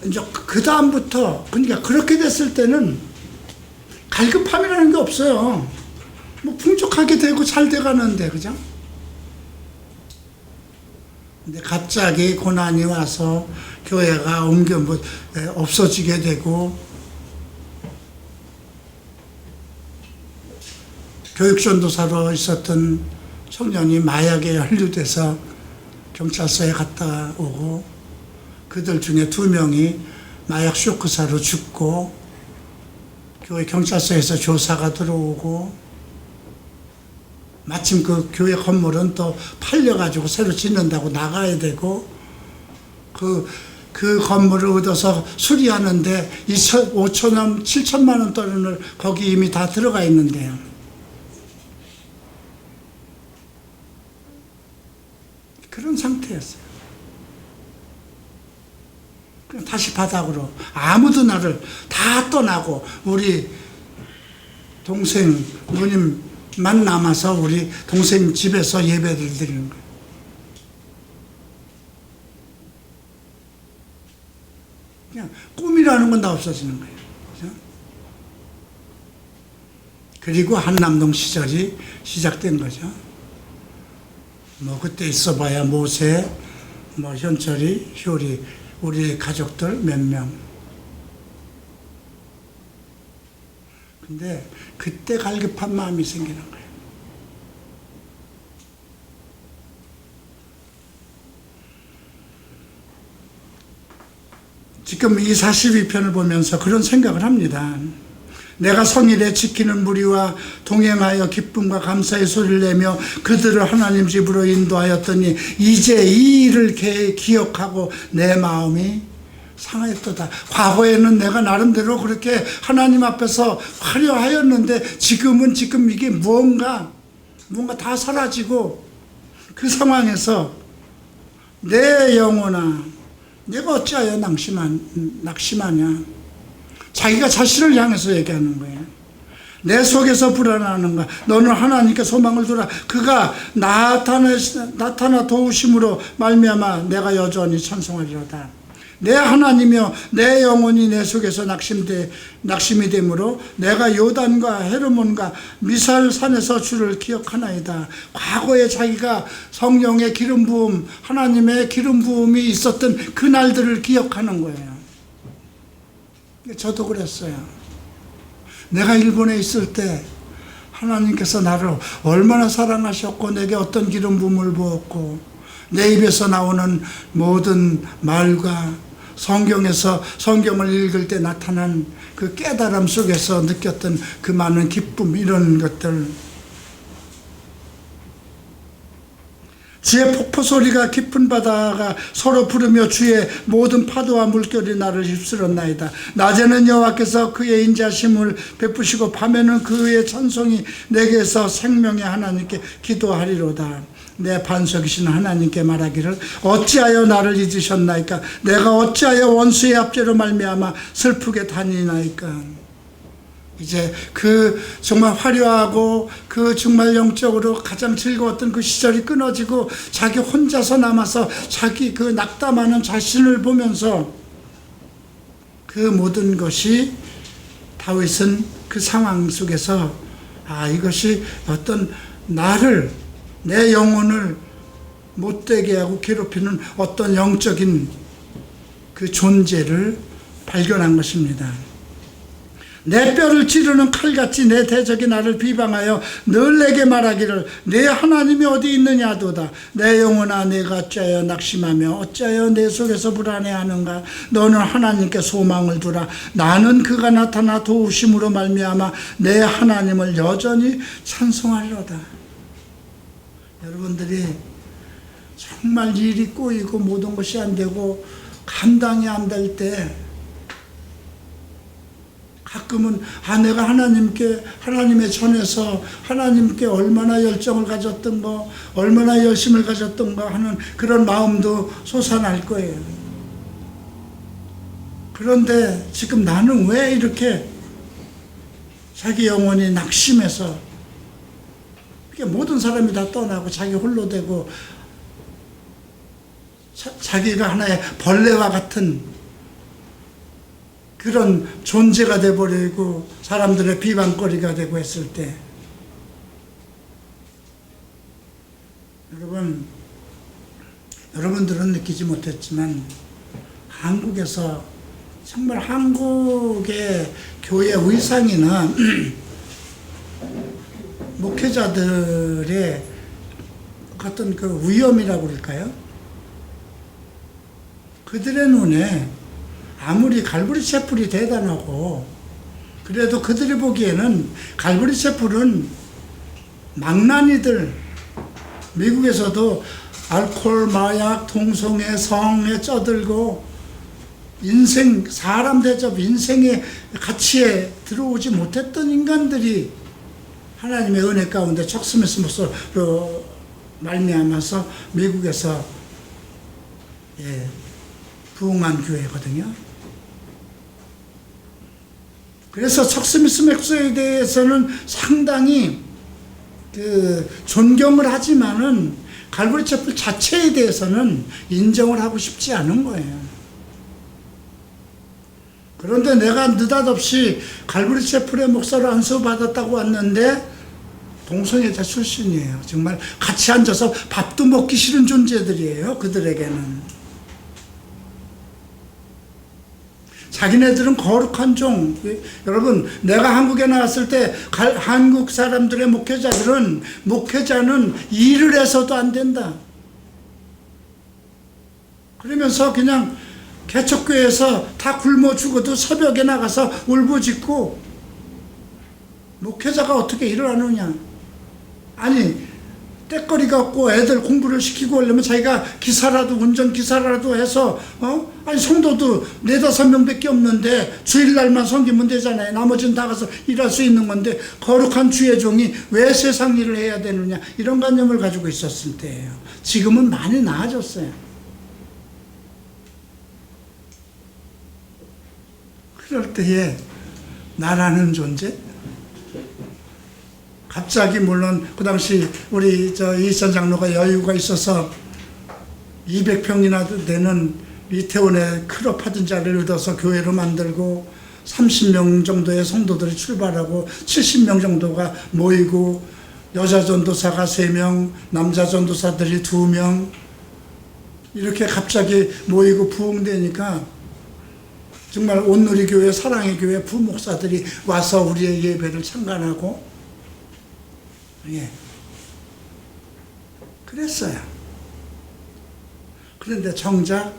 이제 그 다음부터 그러니까 그렇게 됐을 때는 갈급함이라는 게 없어요. 풍족하게 되고 잘 돼가는데, 그죠? 근데 갑자기 고난이 와서 교회가 없어지게 되고, 교육전도사로 있었던 청년이 마약에 연루돼서 경찰서에 갔다 오고, 그들 중에 2명이 마약 쇼크사로 죽고, 교회 경찰서에서 조사가 들어오고, 마침 그 교회 건물은 또 팔려가지고 새로 짓는다고 나가야 되고, 그 건물을 얻어서 수리하는데 5천원, 7천만 원을 거기 이미 다 들어가 있는데요. 그런 상태였어요. 그냥 다시 바닥으로 아무도 나를 다 떠나고 우리 동생 누님만 남아서 우리 동생 집에서 예배를 드리는 거예요. 그냥 꿈이라는 건 다 없어지는 거예요. 그렇죠? 그리고 한남동 시절이 시작된 거죠. 그때 있어봐야 모세, 현철이, 효리, 우리 가족들 몇 명. 근데 그때 갈급한 마음이 생기는 거예요. 지금 이 42편을 보면서 그런 생각을 합니다. 내가 성일에 지키는 무리와 동행하여 기쁨과 감사의 소리를 내며 그들을 하나님 집으로 인도하였더니 이제 이 일을 기억하고 내 마음이 상하였도다. 과거에는 내가 나름대로 그렇게 하나님 앞에서 화려하였는데 지금 이게 뭔가 다 사라지고 그 상황에서 내 영혼아 내가 어찌하여 낙심하냐. 자기가 자신을 향해서 얘기하는 거예요. 내 속에서 불안하는가. 너는 하나님께 소망을 두라. 그가 나타나 도우심으로 말미암아 내가 여전히 찬송하리로다. 내 하나님이여 내 영혼이 내 속에서 낙심이 되므로 내가 요단과 헤르몬과 미살 산에서 주를 기억하나이다. 과거에 자기가 성령의 기름 부음, 하나님의 기름 부음이 있었던 그 날들을 기억하는 거예요. 저도 그랬어요. 내가 일본에 있을 때 하나님께서 나를 얼마나 사랑하셨고 내게 어떤 기름 부음을 부었고 내 입에서 나오는 모든 말과 성경에서 성경을 읽을 때 나타난 그 깨달음 속에서 느꼈던 그 많은 기쁨, 이런 것들. 주의 폭포 소리가 깊은 바다가 서로 부르며 주의 모든 파도와 물결이 나를 휩쓸었나이다. 낮에는 여호와께서 그의 인자심을 베푸시고 밤에는 그의 찬송이 내게서 생명의 하나님께 기도하리로다. 내 반석이신 하나님께 말하기를 어찌하여 나를 잊으셨나이까? 내가 어찌하여 원수의 압제로 말미암아 슬프게 다니나이까? 이제 그 정말 화려하고 그 정말 영적으로 가장 즐거웠던 그 시절이 끊어지고 자기 혼자서 남아서 자기 그 낙담하는 자신을 보면서 그 모든 것이 다윗은 그 상황 속에서 이것이 어떤 나를, 내 영혼을 못되게 하고 괴롭히는 어떤 영적인 그 존재를 발견한 것입니다. 내 뼈를 찌르는 칼같이 내 대적이 나를 비방하여 늘 내게 말하기를 내 하나님이 어디 있느냐도다. 내 영혼아 내가 어찌하여 낙심하며 어찌하여 내 속에서 불안해하는가. 너는 하나님께 소망을 두라. 나는 그가 나타나 도우심으로 말미암아 내 하나님을 여전히 찬송하리로다. 여러분들이 정말 일이 꼬이고 모든 것이 안 되고 감당이 안 될 때 가끔은 내가 하나님의 전에서 하나님께 얼마나 열정을 가졌던 거, 얼마나 열심을 가졌던 거 하는 그런 마음도 솟아날 거예요. 그런데 지금 나는 왜 이렇게 자기 영혼이 낙심해서 모든 사람이 다 떠나고 자기 홀로 되고 자기가 하나의 벌레와 같은 그런 존재가 되어버리고 사람들의 비방거리가 되고 했을 때, 여러분들은 느끼지 못했지만 한국에서 정말 한국의 교회 의상이나 목회자들의 어떤 그 위험이라고 그럴까요? 그들의 눈에 아무리 갈보리 채플이 대단하고 그래도 그들이 보기에는 갈보리 채플은 망나니들, 미국에서도 알코올, 마약, 동성애, 성에 쩌들고 사람 대접, 인생의 가치에 들어오지 못했던 인간들이 하나님의 은혜 가운데 척 스미스로 말미암아서 미국에서 부흥한 교회거든요. 그래서 척 스미스 맥스에 대해서는 상당히 존경을 하지만은 갈보리 채플 자체에 대해서는 인정을 하고 싶지 않은 거예요. 그런데 내가 느닷없이 갈보리 채플의 목사로 안수받았다고 왔는데 동성애자 출신이에요. 정말 같이 앉아서 밥도 먹기 싫은 존재들이에요. 그들에게는. 자기네들은 거룩한 종. 여러분, 내가 한국에 나왔을 때 한국 사람들의 목회자는 일을 해서도 안 된다. 그러면서 그냥 개척교회에서 다 굶어 죽어도 새벽에 나가서 울부짖고, 목회자가 어떻게 일을 하느냐. 아니, 때거리가 없고 애들 공부를 시키고 하려면 자기가 운전기사라도 해서, 아니, 성도도 4-5명밖에 없는데 주일날만 섬기면 되잖아요. 나머지는 다 가서 일할 수 있는 건데, 거룩한 주의 종이 왜 세상 일을 해야 되느냐. 이런 관념을 가지고 있었을 때예요. 지금은 많이 나아졌어요. 그럴 때에 나라는 존재, 갑자기 물론 그 당시 우리 이선 장로가 여유가 있어서 200평이나 되는 이태원에 클럽하던 자리를 얻어서 교회로 만들고 30명 정도의 성도들이 출발하고 70명 정도가 모이고 여자 전도사가 3명, 남자 전도사들이 2명 이렇게 갑자기 모이고 부흥되니까 정말 온누리교회, 사랑의 교회 부목사들이 와서 우리의 예배를 참관하고 그랬어요. 그런데 정작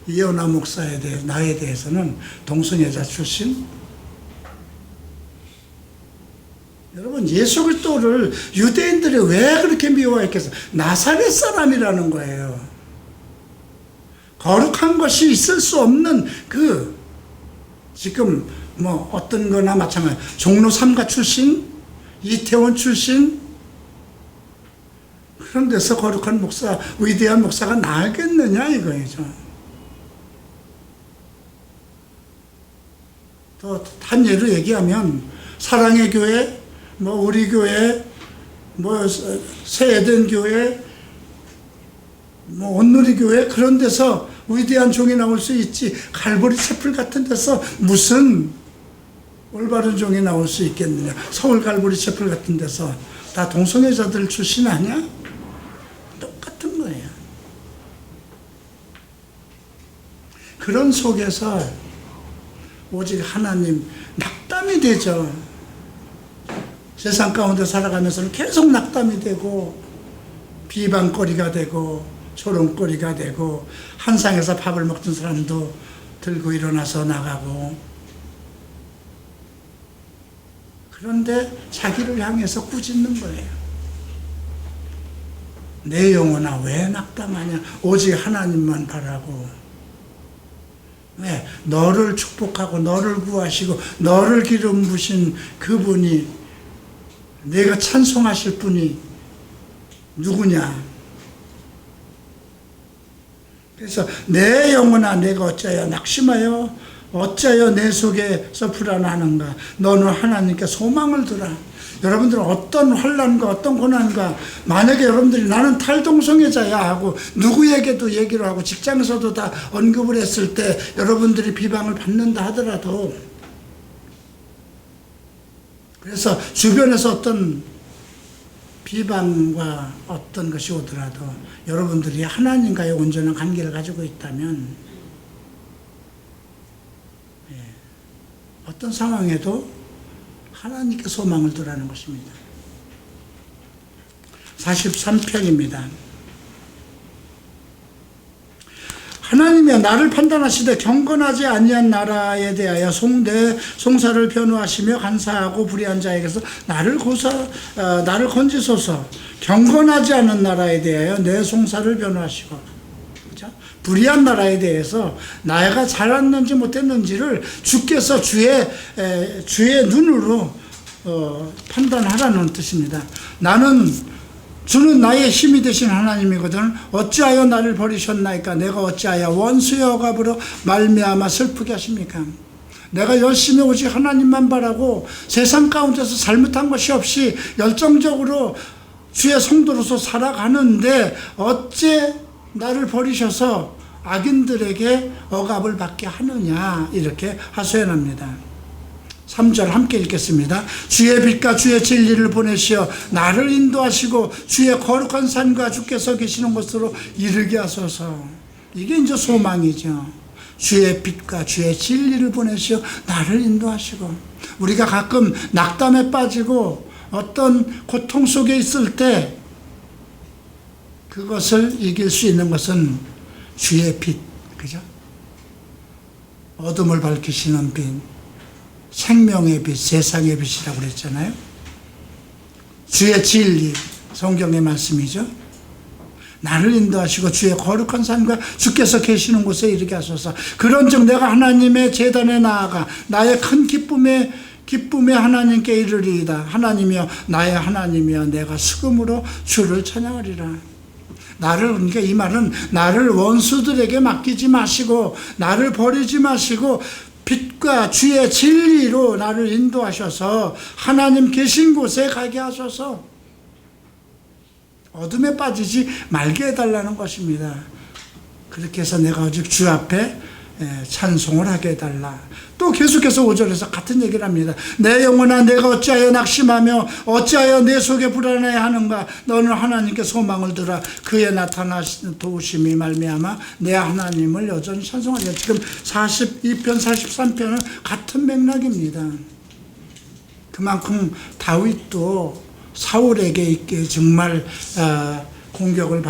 이현아 목사에 대해 나에 대해서는 동성애자 출신. 여러분 예수 그리스도를 유대인들이 왜 그렇게 미워했겠어요? 나사렛 사람이라는 거예요. 거룩한 것이 있을 수 없는 지금 뭐 어떤 거나 마찬가지 종로 3가 출신, 이태원 출신 그런 데서 거룩한 목사, 위대한 목사가 나겠느냐 이거죠. 또 한 예로 얘기하면 사랑의 교회, 뭐 우리 교회, 뭐 새에덴 교회, 뭐 온누리 교회 그런 데서 위대한 종이 나올 수 있지 갈보리 채플 같은 데서 무슨 올바른 종이 나올 수 있겠느냐. 서울 갈보리 채플 같은 데서 다 동성애자들 출신 아니야? 똑같은 거예요. 그런 속에서 오직 하나님 낙담이 되죠. 세상 가운데 살아가면서는 계속 낙담이 되고 비방거리가 되고 조롱거리가 되고 한상에서 밥을 먹던 사람도 들고 일어나서 나가고 그런데 자기를 향해서 꾸짖는 거예요. 내 영혼아 왜 낙담하냐. 오직 하나님만 바라고 왜? 너를 축복하고 너를 구하시고 너를 기름 부신 그분이 내가 찬송하실 분이 누구냐. 그래서 내 영혼아 내가 어찌하여 낙심하여 어찌하여 내 속에서 불안하는가. 너는 하나님께 소망을 두라. 여러분들은 어떤 환난과 어떤 고난과 만약에 여러분들이 나는 탈동성애자야 하고 누구에게도 얘기를 하고 직장에서도 다 언급을 했을 때 여러분들이 비방을 받는다 하더라도 그래서 주변에서 어떤 비방과 어떤 것이 오더라도 여러분들이 하나님과의 온전한 관계를 가지고 있다면 어떤 상황에도 하나님께 소망을 두라는 것입니다. 43편입니다. 하나님이여 나를 판단하시되 경건하지 아니한 나라에 대하여 송사를 변호하시며 간사하고 불의한 자에게서 나를 건지소서. 경건하지 않은 나라에 대하여 내 송사를 변호하시고, 그죠? 불의한 나라에 대해서 나가 잘했는지 못했는지를 주께서 주의 눈으로 판단하라는 뜻입니다. 주는 나의 힘이 되신 하나님이거든. 어찌하여 나를 버리셨나이까. 내가 어찌하여 원수의 억압으로 말미암아 슬프게 하십니까. 내가 열심히 오직 하나님만 바라고 세상 가운데서 잘못한 것이 없이 열정적으로 주의 성도로서 살아가는데 어째 나를 버리셔서 악인들에게 억압을 받게 하느냐. 이렇게 하소연합니다. 3절 함께 읽겠습니다. 주의 빛과 주의 진리를 보내시어 나를 인도하시고 주의 거룩한 산과 주께서 계시는 곳으로 이르게 하소서. 이게 이제 소망이죠. 주의 빛과 주의 진리를 보내시어 나를 인도하시고. 우리가 가끔 낙담에 빠지고 어떤 고통 속에 있을 때 그것을 이길 수 있는 것은 주의 빛, 그죠? 어둠을 밝히시는 빛, 생명의 빛, 세상의 빛이라고 그랬잖아요. 주의 진리, 성경의 말씀이죠. 나를 인도하시고 주의 거룩한 산과 주께서 계시는 곳에 이르게 하소서. 그런즉 내가 하나님의 제단에 나아가 나의 큰 기쁨의 하나님께 이르리이다. 하나님이여 나의 하나님이여 내가 수금으로 주를 찬양하리라. 그러니까 이 말은 나를 원수들에게 맡기지 마시고 나를 버리지 마시고 빛과 주의 진리로 나를 인도하셔서 하나님 계신 곳에 가게 하셔서 어둠에 빠지지 말게 해달라는 것입니다. 그렇게 해서 내가 오직 주 앞에 찬송을 하게 해달라. 또 계속해서 5절에서 같은 얘기를 합니다. 내 영혼아 내가 어찌하여 낙심하며 어찌하여 내 속에 불안해 하는가. 너는 하나님께 소망을 두라. 그의 나타나신 도우심이 말미암아 내 하나님을 여전히 찬송하리라. 지금 42편 43편은 같은 맥락입니다. 그만큼 다윗도 사울에게 있게 정말 공격을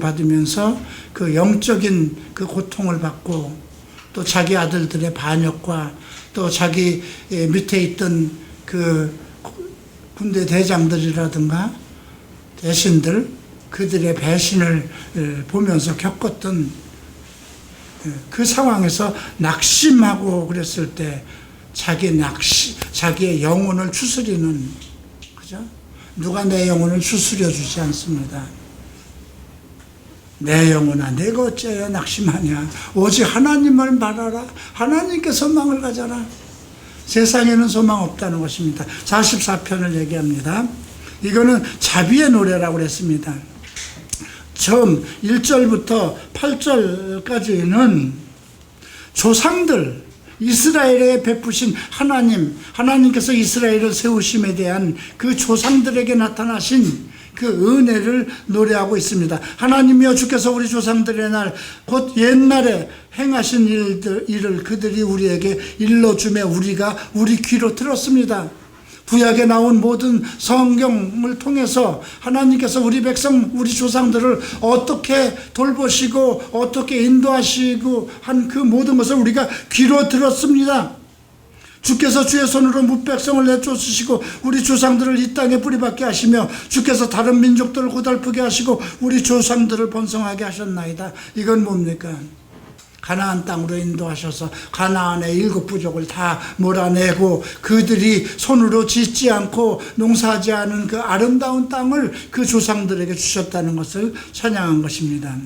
받으면서 그 영적인 그 고통을 받고 또 자기 아들들의 반역과 또 자기 밑에 있던 그 군대 대장들이라든가 대신들 그들의 배신을 보면서 겪었던 그 상황에서 낙심하고 그랬을 때 자기의 영혼을 추스리는, 그죠? 누가 내 영혼을 추스려 주지 않습니다. 내 영혼아 내가 어찌하여 낙심하냐. 오직 하나님을 바라라. 하나님께 소망을 가져라. 세상에는 소망 없다는 것입니다. 44편을 얘기합니다. 이거는 자비의 노래라고 그랬습니다. 처음 1절부터 8절까지는 조상들, 이스라엘에 베푸신 하나님께서 이스라엘을 세우심에 대한 그 조상들에게 나타나신 그 은혜를 노래하고 있습니다. 하나님이여 주께서 우리 조상들의 날 곧 옛날에 행하신 일을 그들이 우리에게 일러주며 우리가 우리 귀로 들었습니다. 구약에 나온 모든 성경을 통해서 하나님께서 우리 백성, 우리 조상들을 어떻게 돌보시고 어떻게 인도하시고 한 그 모든 것을 우리가 귀로 들었습니다. 주께서 주의 손으로 무백성을 내쫓으시고 우리 조상들을 이 땅에 뿌리박게 하시며 주께서 다른 민족들을 고달프게 하시고 우리 조상들을 번성하게 하셨나이다. 이건 뭡니까? 가나안 땅으로 인도하셔서 가나안의 7 부족을 다 몰아내고 그들이 손으로 짓지 않고 농사하지 않은 그 아름다운 땅을 그 조상들에게 주셨다는 것을 찬양한 것입니다.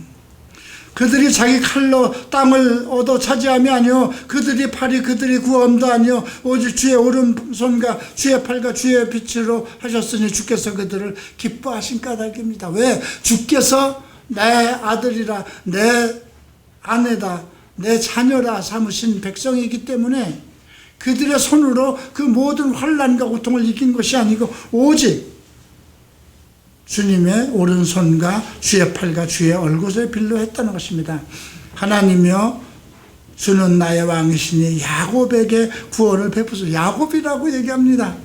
그들이 자기 칼로 땅을 얻어 차지함이 아니요 그들이 팔이 그들이 구원도 아니요 오직 주의 오른손과 주의 팔과 주의 빛으로 하셨으니 주께서 그들을 기뻐하신 까닭입니다. 왜? 주께서 내 아들이라 내 아내다 내 자녀라 삼으신 백성이기 때문에 그들의 손으로 그 모든 환난과 고통을 이긴 것이 아니고 오직 주님의 오른손과 주의 팔과 주의 얼굴에 빌로 했다는 것입니다. 하나님이여 주는 나의 왕이시니 야곱에게 구원을 베푸소서. 야곱이라고 얘기합니다.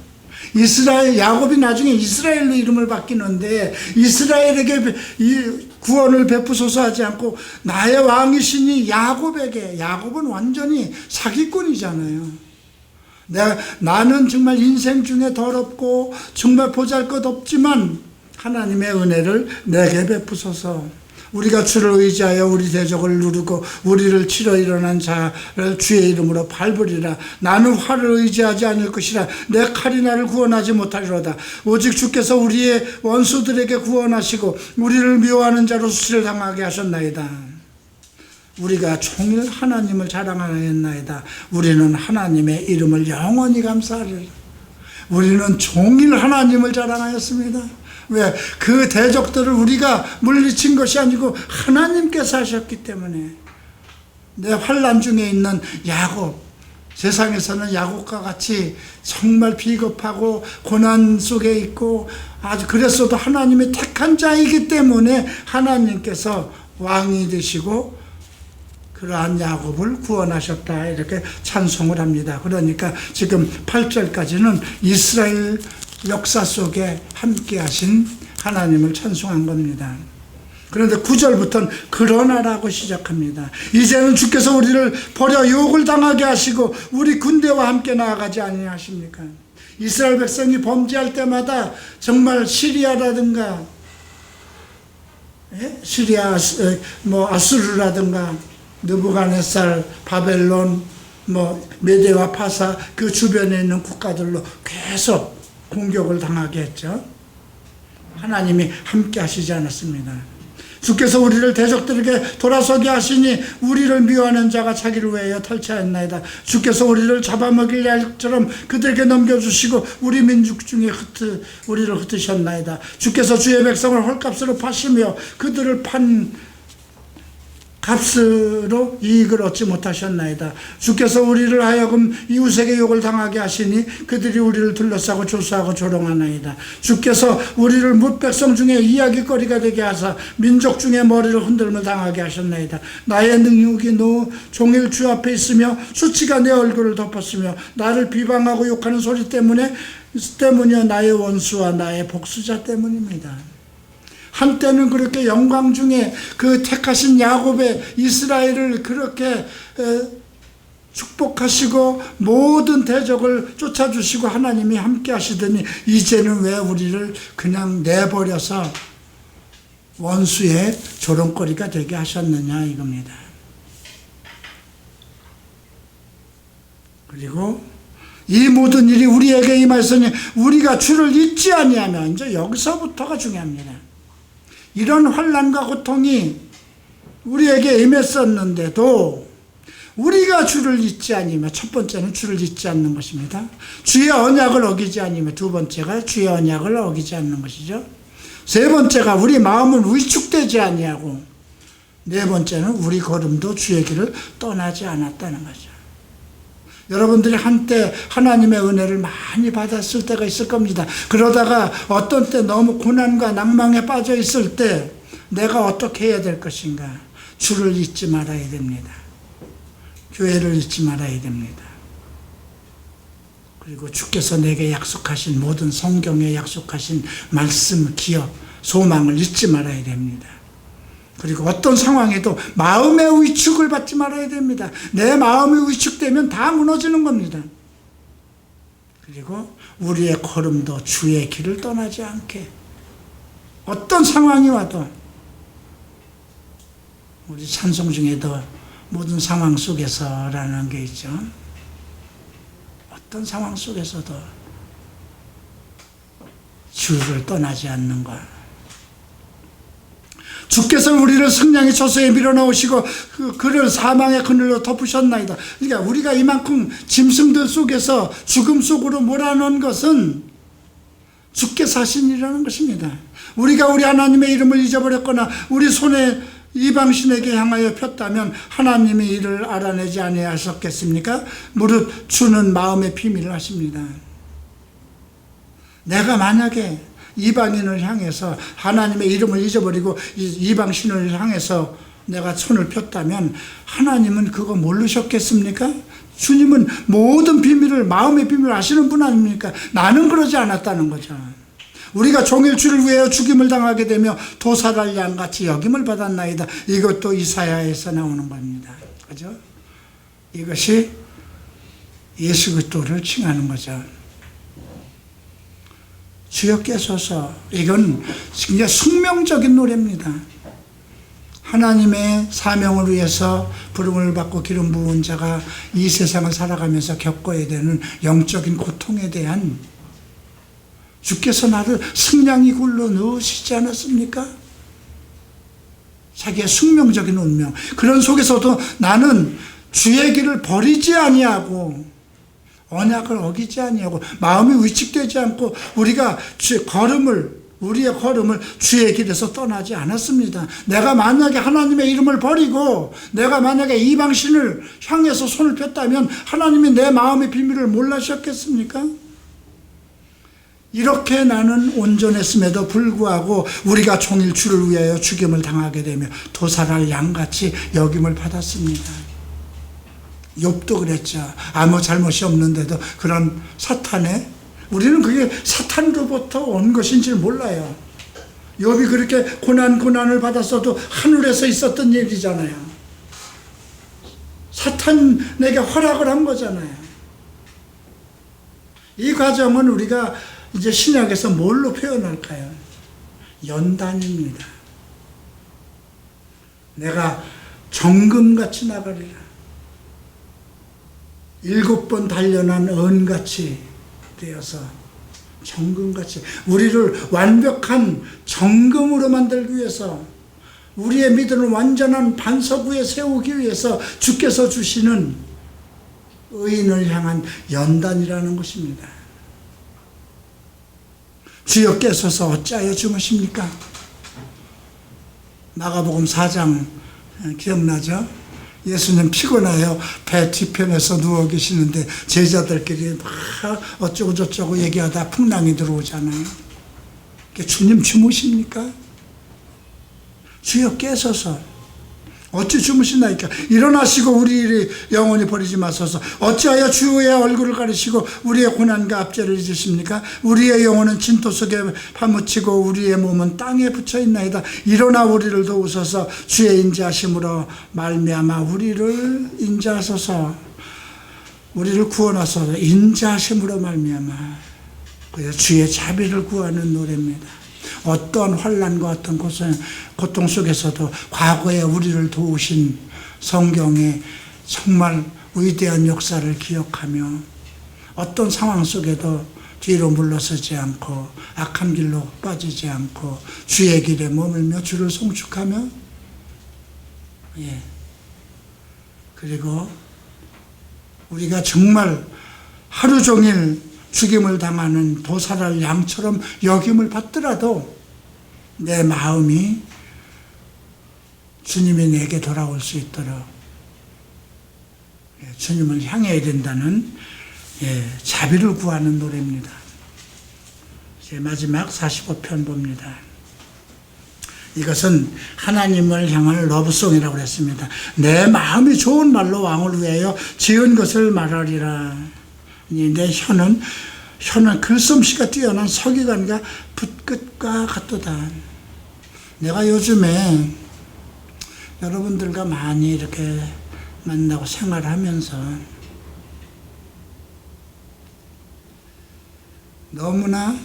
야곱이 나중에 이스라엘로 이름을 바뀌는데 이스라엘에게 구원을 베푸소서 하지 않고 나의 왕이시니 야곱에게. 야곱은 완전히 사기꾼이잖아요. 나는 정말 인생 중에 더럽고 정말 보잘것없지만 하나님의 은혜를 내게 베푸소서. 우리가 주를 의지하여 우리 대적을 누르고 우리를 치러 일어난 자를 주의 이름으로 밟으리라. 나는 활을 의지하지 않을 것이라. 내 칼이 나를 구원하지 못하리로다. 오직 주께서 우리의 원수들에게 구원하시고 우리를 미워하는 자로 수치를 당하게 하셨나이다. 우리가 종일 하나님을 자랑하였나이다. 우리는 하나님의 이름을 영원히 감사하리라. 우리는 종일 하나님을 자랑하였습니다. 왜? 그 대적들을 우리가 물리친 것이 아니고 하나님께서 하셨기 때문에. 내 환난 중에 있는 야곱, 세상에서는 야곱과 같이 정말 비겁하고 고난 속에 있고 아주 그랬어도 하나님의 택한 자이기 때문에 하나님께서 왕이 되시고 그러한 야곱을 구원하셨다 이렇게 찬송을 합니다. 그러니까 지금 8절까지는 이스라엘 역사 속에 함께 하신 하나님을 찬송한 겁니다. 그런데 9절부터는 그러나라고 시작합니다. 이제는 주께서 우리를 버려 유혹을 당하게 하시고 우리 군대와 함께 나아가지 아니하십니까? 이스라엘 백성이 범죄할 때마다 정말 시리아라든가 아수르라든가 느부갓네살, 바벨론, 메데와 파사 그 주변에 있는 국가들로 계속 공격을 당하게 했죠. 하나님이 함께 하시지 않았습니다. 주께서 우리를 대적들에게 돌아서게 하시니 우리를 미워하는 자가 자기를 위하여 탈취하였나이다. 주께서 우리를 잡아먹일 양처럼 그들에게 넘겨주시고 우리 민족 중에 우리를 흩으셨나이다. 주께서 주의 백성을 헐값으로 파시며 그들을 판 값으로 이익을 얻지 못하셨나이다. 주께서 우리를 하여금 이웃에게 욕을 당하게 하시니 그들이 우리를 둘러싸고 조소하고 조롱하나이다. 주께서 우리를 뭇 백성 중에 이야기거리가 되게 하사 민족 중에 머리를 흔들며 당하게 하셨나이다. 나의 능력이 종일 주 앞에 있으며 수치가 내 얼굴을 덮었으며 나를 비방하고 욕하는 소리 때문이여 나의 원수와 나의 복수자 때문입니다. 한때는 그렇게 영광 중에 그 택하신 야곱의 이스라엘을 그렇게 축복하시고 모든 대적을 쫓아주시고 하나님이 함께 하시더니 이제는 왜 우리를 그냥 내버려서 원수의 조롱거리가 되게 하셨느냐 이겁니다. 그리고 이 모든 일이 우리에게 임하였으니 우리가 주를 잊지 아니하면, 이제 여기서부터가 중요합니다. 이런 환난과 고통이 우리에게 임했었는데도 우리가 주를 잊지 아니면, 첫 번째는 주를 잊지 않는 것입니다. 주의 언약을 어기지 아니면, 두 번째가 주의 언약을 어기지 않는 것이죠. 세 번째가 우리 마음은 위축되지 아니하고, 네 번째는 우리 걸음도 주의 길을 떠나지 않았다는 거죠. 여러분들이 한때 하나님의 은혜를 많이 받았을 때가 있을 겁니다. 그러다가 어떤 때 너무 고난과 낭망에 빠져 있을 때 내가 어떻게 해야 될 것인가? 주를 잊지 말아야 됩니다. 교회를 잊지 말아야 됩니다. 그리고 주께서 내게 약속하신 모든 성경에 약속하신 말씀, 기억, 소망을 잊지 말아야 됩니다. 그리고 어떤 상황에도 마음의 위축을 받지 말아야 됩니다. 내 마음이 위축되면 다 무너지는 겁니다. 그리고 우리의 걸음도 주의 길을 떠나지 않게, 어떤 상황이 와도, 우리 찬송 중에도 모든 상황 속에서라는 게 있죠. 어떤 상황 속에서도 주를 떠나지 않는 것. 주께서 우리를 승냥이 저수에 밀어넣으시고 그를 사망의 그늘로 덮으셨나이다. 그러니까 우리가 이만큼 짐승들 속에서 죽음 속으로 몰아넣은 것은 주께서 하신 일이라는 것입니다. 우리가 우리 하나님의 이름을 잊어버렸거나 우리 손에 이방신에게 향하여 폈다면 하나님이 이를 알아내지 아니하셨겠습니까? 무릇 주는 마음의 비밀을 하십니다. 내가 만약에 이방인을 향해서 하나님의 이름을 잊어버리고 이방신을 향해서 내가 손을 폈다면 하나님은 그거 모르셨겠습니까? 주님은 모든 비밀을, 마음의 비밀을 아시는 분 아닙니까? 나는 그러지 않았다는 거죠. 우리가 종일 주를 위하여 죽임을 당하게 되며 도살할 양같이 여김을 받았나이다. 이것도 이사야에서 나오는 겁니다. 그죠? 이것이 예수 그리스도를 칭하는 거죠. 주여 깨소서. 이건 굉장히 숙명적인 노래입니다. 하나님의 사명을 위해서 부름을 받고 기름 부은 자가 이 세상을 살아가면서 겪어야 되는 영적인 고통에 대한, 주께서 나를 승냥이 굴로 넣으시지 않았습니까? 자기의 숙명적인 운명, 그런 속에서도 나는 주의 길을 버리지 아니하고 언약을 어기지 아니하고 마음이 위축되지 않고 우리의 걸음을 주의 길에서 떠나지 않았습니다. 내가 만약에 하나님의 이름을 버리고 내가 만약에 이방신을 향해서 손을 폈다면 하나님이 내 마음의 비밀을 몰라셨겠습니까? 이렇게 나는 온전했음에도 불구하고 우리가 종일 주를 위하여 죽임을 당하게 되며 도살할 양같이 여김을 받았습니다. 욥도 그랬죠. 아무 잘못이 없는데도 그런 사탄에, 우리는 그게 사탄으로부터 온 것인지 몰라요. 욥이 그렇게 고난을 받았어도 하늘에서 있었던 일이잖아요. 사탄에게 허락을 한 거잖아요. 이 과정은 우리가 이제 신약에서 뭘로 표현할까요? 연단입니다. 내가 정금같이 나가리라. 7번 단련한 은같이 되어서, 정금같이 우리를 완벽한 정금으로 만들기 위해서, 우리의 믿음을 완전한 반석 위에 세우기 위해서 주께서 주시는 의인을 향한 연단이라는 것입니다. 주여 깨소서 어찌하여 주무십니까? 마가복음 4장 기억나죠? 예수님 피곤해요. 배 뒤편에서 누워 계시는데 제자들끼리 막 어쩌고 저쩌고 얘기하다 풍랑이 들어오잖아요. 주님 주무십니까? 주여 깨소서. 어찌 주무시나이까? 일어나시고 우리 영혼이 버리지 마소서. 어찌하여 주의 얼굴을 가리시고 우리의 고난과 압제를 잊으십니까? 우리의 영혼은 진토 속에 파묻히고 우리의 몸은 땅에 붙여 있나이다. 일어나 우리를 도우소서. 주의 인자하심으로 말미암아 우리를 인자하소서. 우리를 구원하소서. 인자하심으로 말미암아. 그래서 주의 자비를 구하는 노래입니다. 어떤 환난과 어떤 고통 속에서도 과거에 우리를 도우신 성경의 정말 위대한 역사를 기억하며 어떤 상황 속에도 뒤로 물러서지 않고 악한 길로 빠지지 않고 주의 길에 머물며 주를 송축하며 그리고 우리가 정말 하루 종일 죽임을 당하는 도살할 양처럼 여김을 받더라도 내 마음이 주님이 내게 돌아올 수 있도록 주님을 향해야 된다는 자비를 구하는 노래입니다. 이제 마지막 45편 봅니다. 이것은 하나님을 향한 러브송이라고 했습니다. 내 마음이 좋은 말로 왕을 위하여 지은 것을 말하리라. 내 혀는 글솜씨가 뛰어난 서기관과 붓끝과 같도다. 내가 요즘에 여러분들과 많이 이렇게 만나고 생활하면서 너무나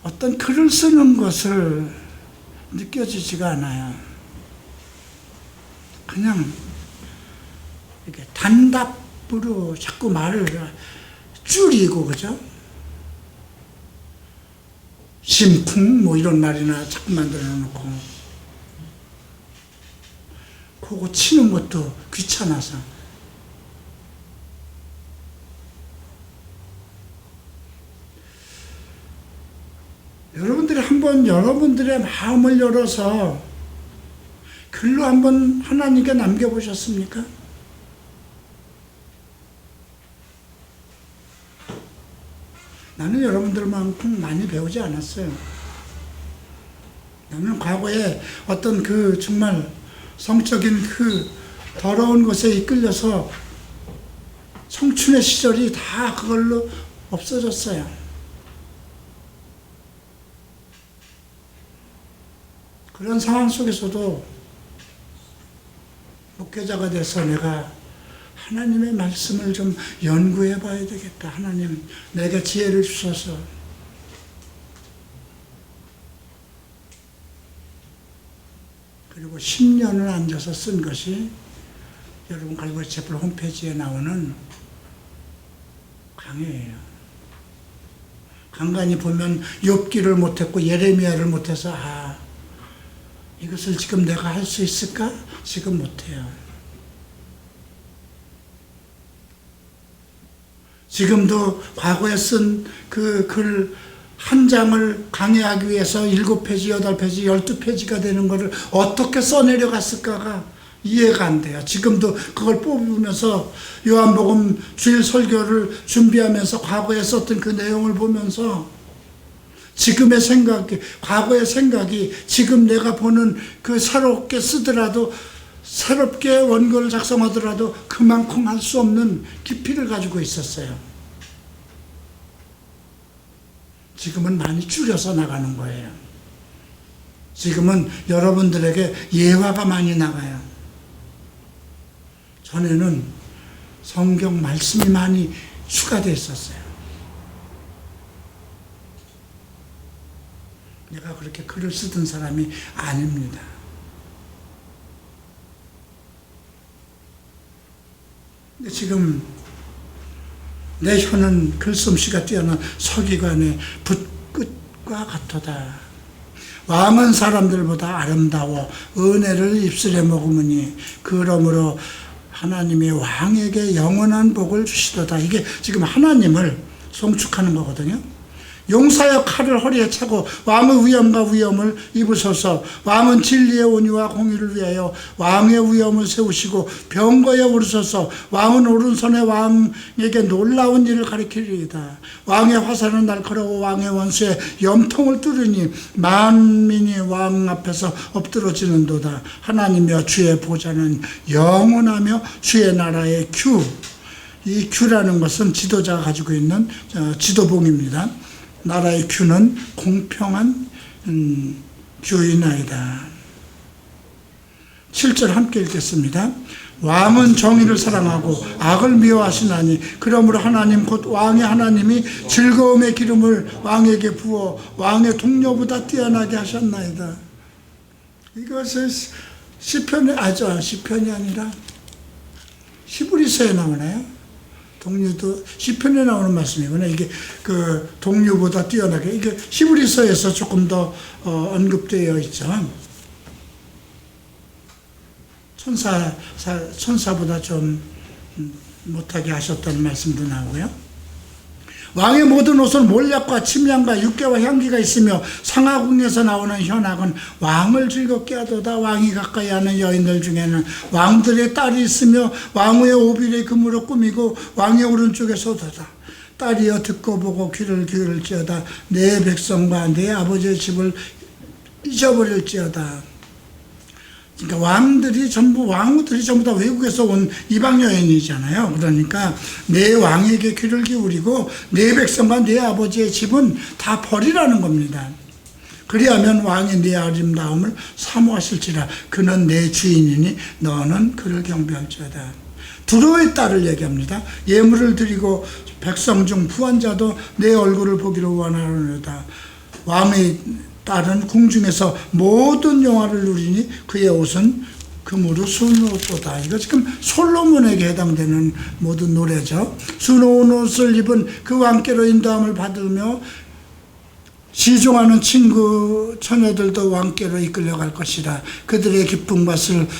어떤 글을 쓰는 것을 느껴지지가 않아요. 그냥 이렇게 단답으로 자꾸 말을 줄이고, 그죠? 심쿵 뭐 이런 말이나 자꾸 만들어 놓고 그거 치는 것도 귀찮아서. 여러분들이 한번 여러분들의 마음을 열어서 글로 한번 하나님께 남겨보셨습니까? 나는 여러분들만큼 많이 배우지 않았어요. 나는 과거에 어떤 그 정말 성적인 그 더러운 것에 이끌려서 청춘의 시절이 다 그걸로 없어졌어요. 그런 상황 속에서도 목회자가 돼서 내가 하나님의 말씀을 좀 연구해 봐야 되겠다. 하나님, 내게 지혜를 주셔서. 그리고 10년을 앉아서 쓴 것이 여러분 갈보리 채플 홈페이지에 나오는 강해예요. 간간히 보면 욥기를 못했고 예레미야를 못해서 이것을 지금 내가 할 수 있을까? 지금 못해요. 지금도 과거에 쓴 그 글 한 장을 강의하기 위해서 7페이지, 8페이지, 12페이지가 되는 것을 어떻게 써내려 갔을까가 이해가 안 돼요. 지금도 그걸 뽑으면서 요한복음 주일 설교를 준비하면서 과거에 썼던 그 내용을 보면서 지금의 생각이, 과거의 생각이 지금 내가 보는 그 새롭게 쓰더라도, 새롭게 원고를 작성하더라도 그만큼 할 수 없는 깊이를 가지고 있었어요. 지금은 많이 줄여서 나가는 거예요. 지금은 여러분들에게 예화가 많이 나가요. 전에는 성경 말씀이 많이 추가되어 있었어요. 내가 그렇게 글을 쓰던 사람이 아닙니다. 근데 지금 내 혀는 글솜씨가 뛰어난 서기관의 붓끝과 같도다. 왕은 사람들보다 아름다워 은혜를 입술에 머금으니 그러므로 하나님이 왕에게 영원한 복을 주시도다. 이게 지금 하나님을 송축하는 거거든요. 용사여 칼을 허리에 차고 왕의 위엄과 위엄을 입으소서. 왕은 진리의 온유와 공의를 위하여 왕의 위엄을 세우시고 병거에 오르소서. 왕은 오른손에 왕에게 놀라운 일을 가리키리이다. 왕의 화살은 날카로워 왕의 원수의 염통을 뚫으니 만민이 왕 앞에서 엎드러지는도다. 하나님이여 주의 보좌는 영원하며 주의 나라의 규. 이 규라는 것은 지도자가 가지고 있는 지도봉입니다. 나라의 규는 공평한 규이나이다. 7절 함께 읽겠습니다. 왕은 정의를 사랑하고 악을 미워하시나니 그러므로 하나님 곧 왕의 하나님이 즐거움의 기름을 왕에게 부어 왕의 동료보다 뛰어나게 하셨나이다. 이것은 시편이 아니라 히브리서에 나오나요? 동료도 시편에 나오는 말씀이구나. 이게 그 동료보다 뛰어나게, 이게 히브리서에서 조금 더 언급되어 있죠. 천사보다 좀 못하게 하셨다는 말씀도 나오고요. 왕의 모든 옷은 몰약과 침량과 육개와 향기가 있으며 상하궁에서 나오는 현악은 왕을 즐겁게 하도다. 왕이 가까이 하는 여인들 중에는 왕들의 딸이 있으며 왕의 오빌의 금으로 꾸미고 왕의 오른쪽에 쏟아다. 딸이여 듣고 보고 귀를 기울일지어다. 내 백성과 내 아버지의 집을 잊어버릴지어다. 그러니까 왕들이 전부 다 외국에서 온 이방 여인이잖아요. 그러니까 내 왕에게 귀를 기울이고 내 백성과 내 아버지의 집은 다 버리라는 겁니다. 그리하면 왕이 내 아름다움을 사모하실지라. 그는 내 주인이니 너는 그를 경배할지어다. 두로의 딸을 얘기합니다. 예물을 드리고 백성 중 부한 자도 내 얼굴을 보기를 원하노다. 왕의 딸은 궁중에서 모든 영화를 누리니 그의 옷은 금으로 수놓은 옷보다. 이거 지금 솔로몬에게 해당되는 모든 노래죠. 수놓은 옷을 입은 그 왕께로 인도함을 받으며 시종하는 친구 처녀들도 왕께로 이끌려갈 것이라. 그들의 기쁨과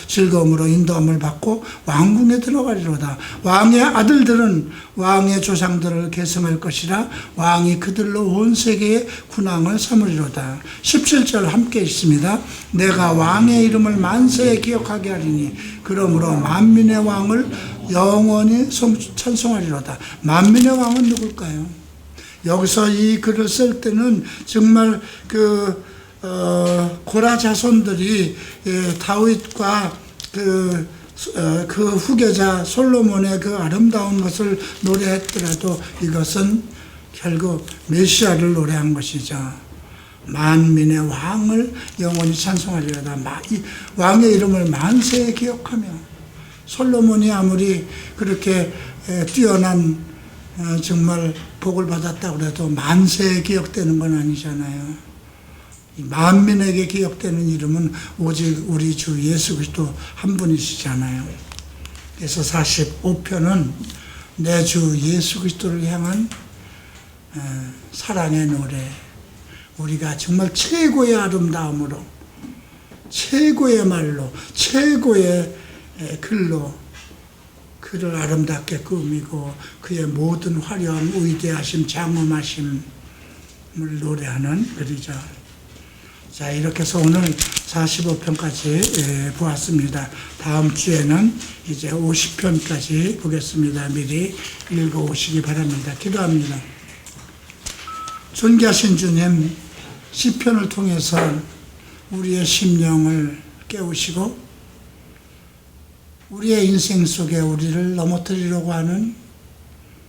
즐거움으로 인도함을 받고 왕궁에 들어가리로다. 왕의 아들들은 왕의 조상들을 계승할 것이라. 왕이 그들로 온 세계의 군왕을 삼으리로다. 17절 함께 있습니다. 내가 왕의 이름을 만세에 기억하게 하리니 그러므로 만민의 왕을 영원히 찬송하리로다. 만민의 왕은 누굴까요? 여기서 이 글을 쓸 때는 정말 고라 자손들이 다윗과 그 후계자 솔로몬의 그 아름다운 것을 노래했더라도 이것은 결국 메시아를 노래한 것이죠. 만민의 왕을 영원히 찬송하리로다. 이 왕의 이름을 만세에 기억하며. 솔로몬이 아무리 그렇게 뛰어난 정말 복을 받았다고 해도 만세에 기억되는 건 아니잖아요. 만민에게 기억되는 이름은 오직 우리 주 예수 그리스도 한 분이시잖아요. 그래서 45편은 내 주 예수 그리스도를 향한 사랑의 노래, 우리가 정말 최고의 아름다움으로, 최고의 말로, 최고의 글로 그를 아름답게 꾸미고 그의 모든 화려한 위대하심, 장엄하심을 노래하는 글이죠. 자, 이렇게 해서 오늘 45편까지 보았습니다. 다음 주에는 이제 50편까지 보겠습니다. 미리 읽어오시기 바랍니다. 기도합니다. 존귀하신 주님, 시편을 통해서 우리의 심령을 깨우시고 우리의 인생 속에 우리를 넘어뜨리려고 하는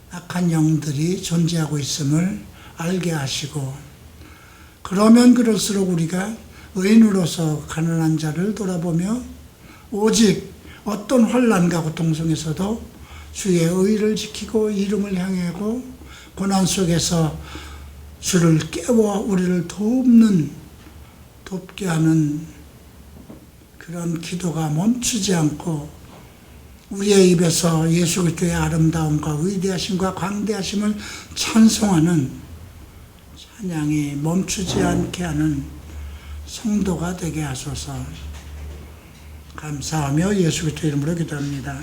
악한 영들이 존재하고 있음을 알게 하시고, 그러면 그럴수록 우리가 의인으로서 가난한 자를 돌아보며 오직 어떤 환난과 고통 속에서도 주의 의를 지키고 이름을 향하고 고난 속에서 주를 깨워 우리를 돕게 하는 그런 기도가 멈추지 않고 우리의 입에서 예수 그리스도의 아름다움과 위대하심과 광대하심을 찬송하는 찬양이 멈추지 않게 하는 성도가 되게 하소서. 감사하며 예수 그리스도 이름으로 기도합니다.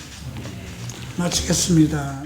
마치겠습니다.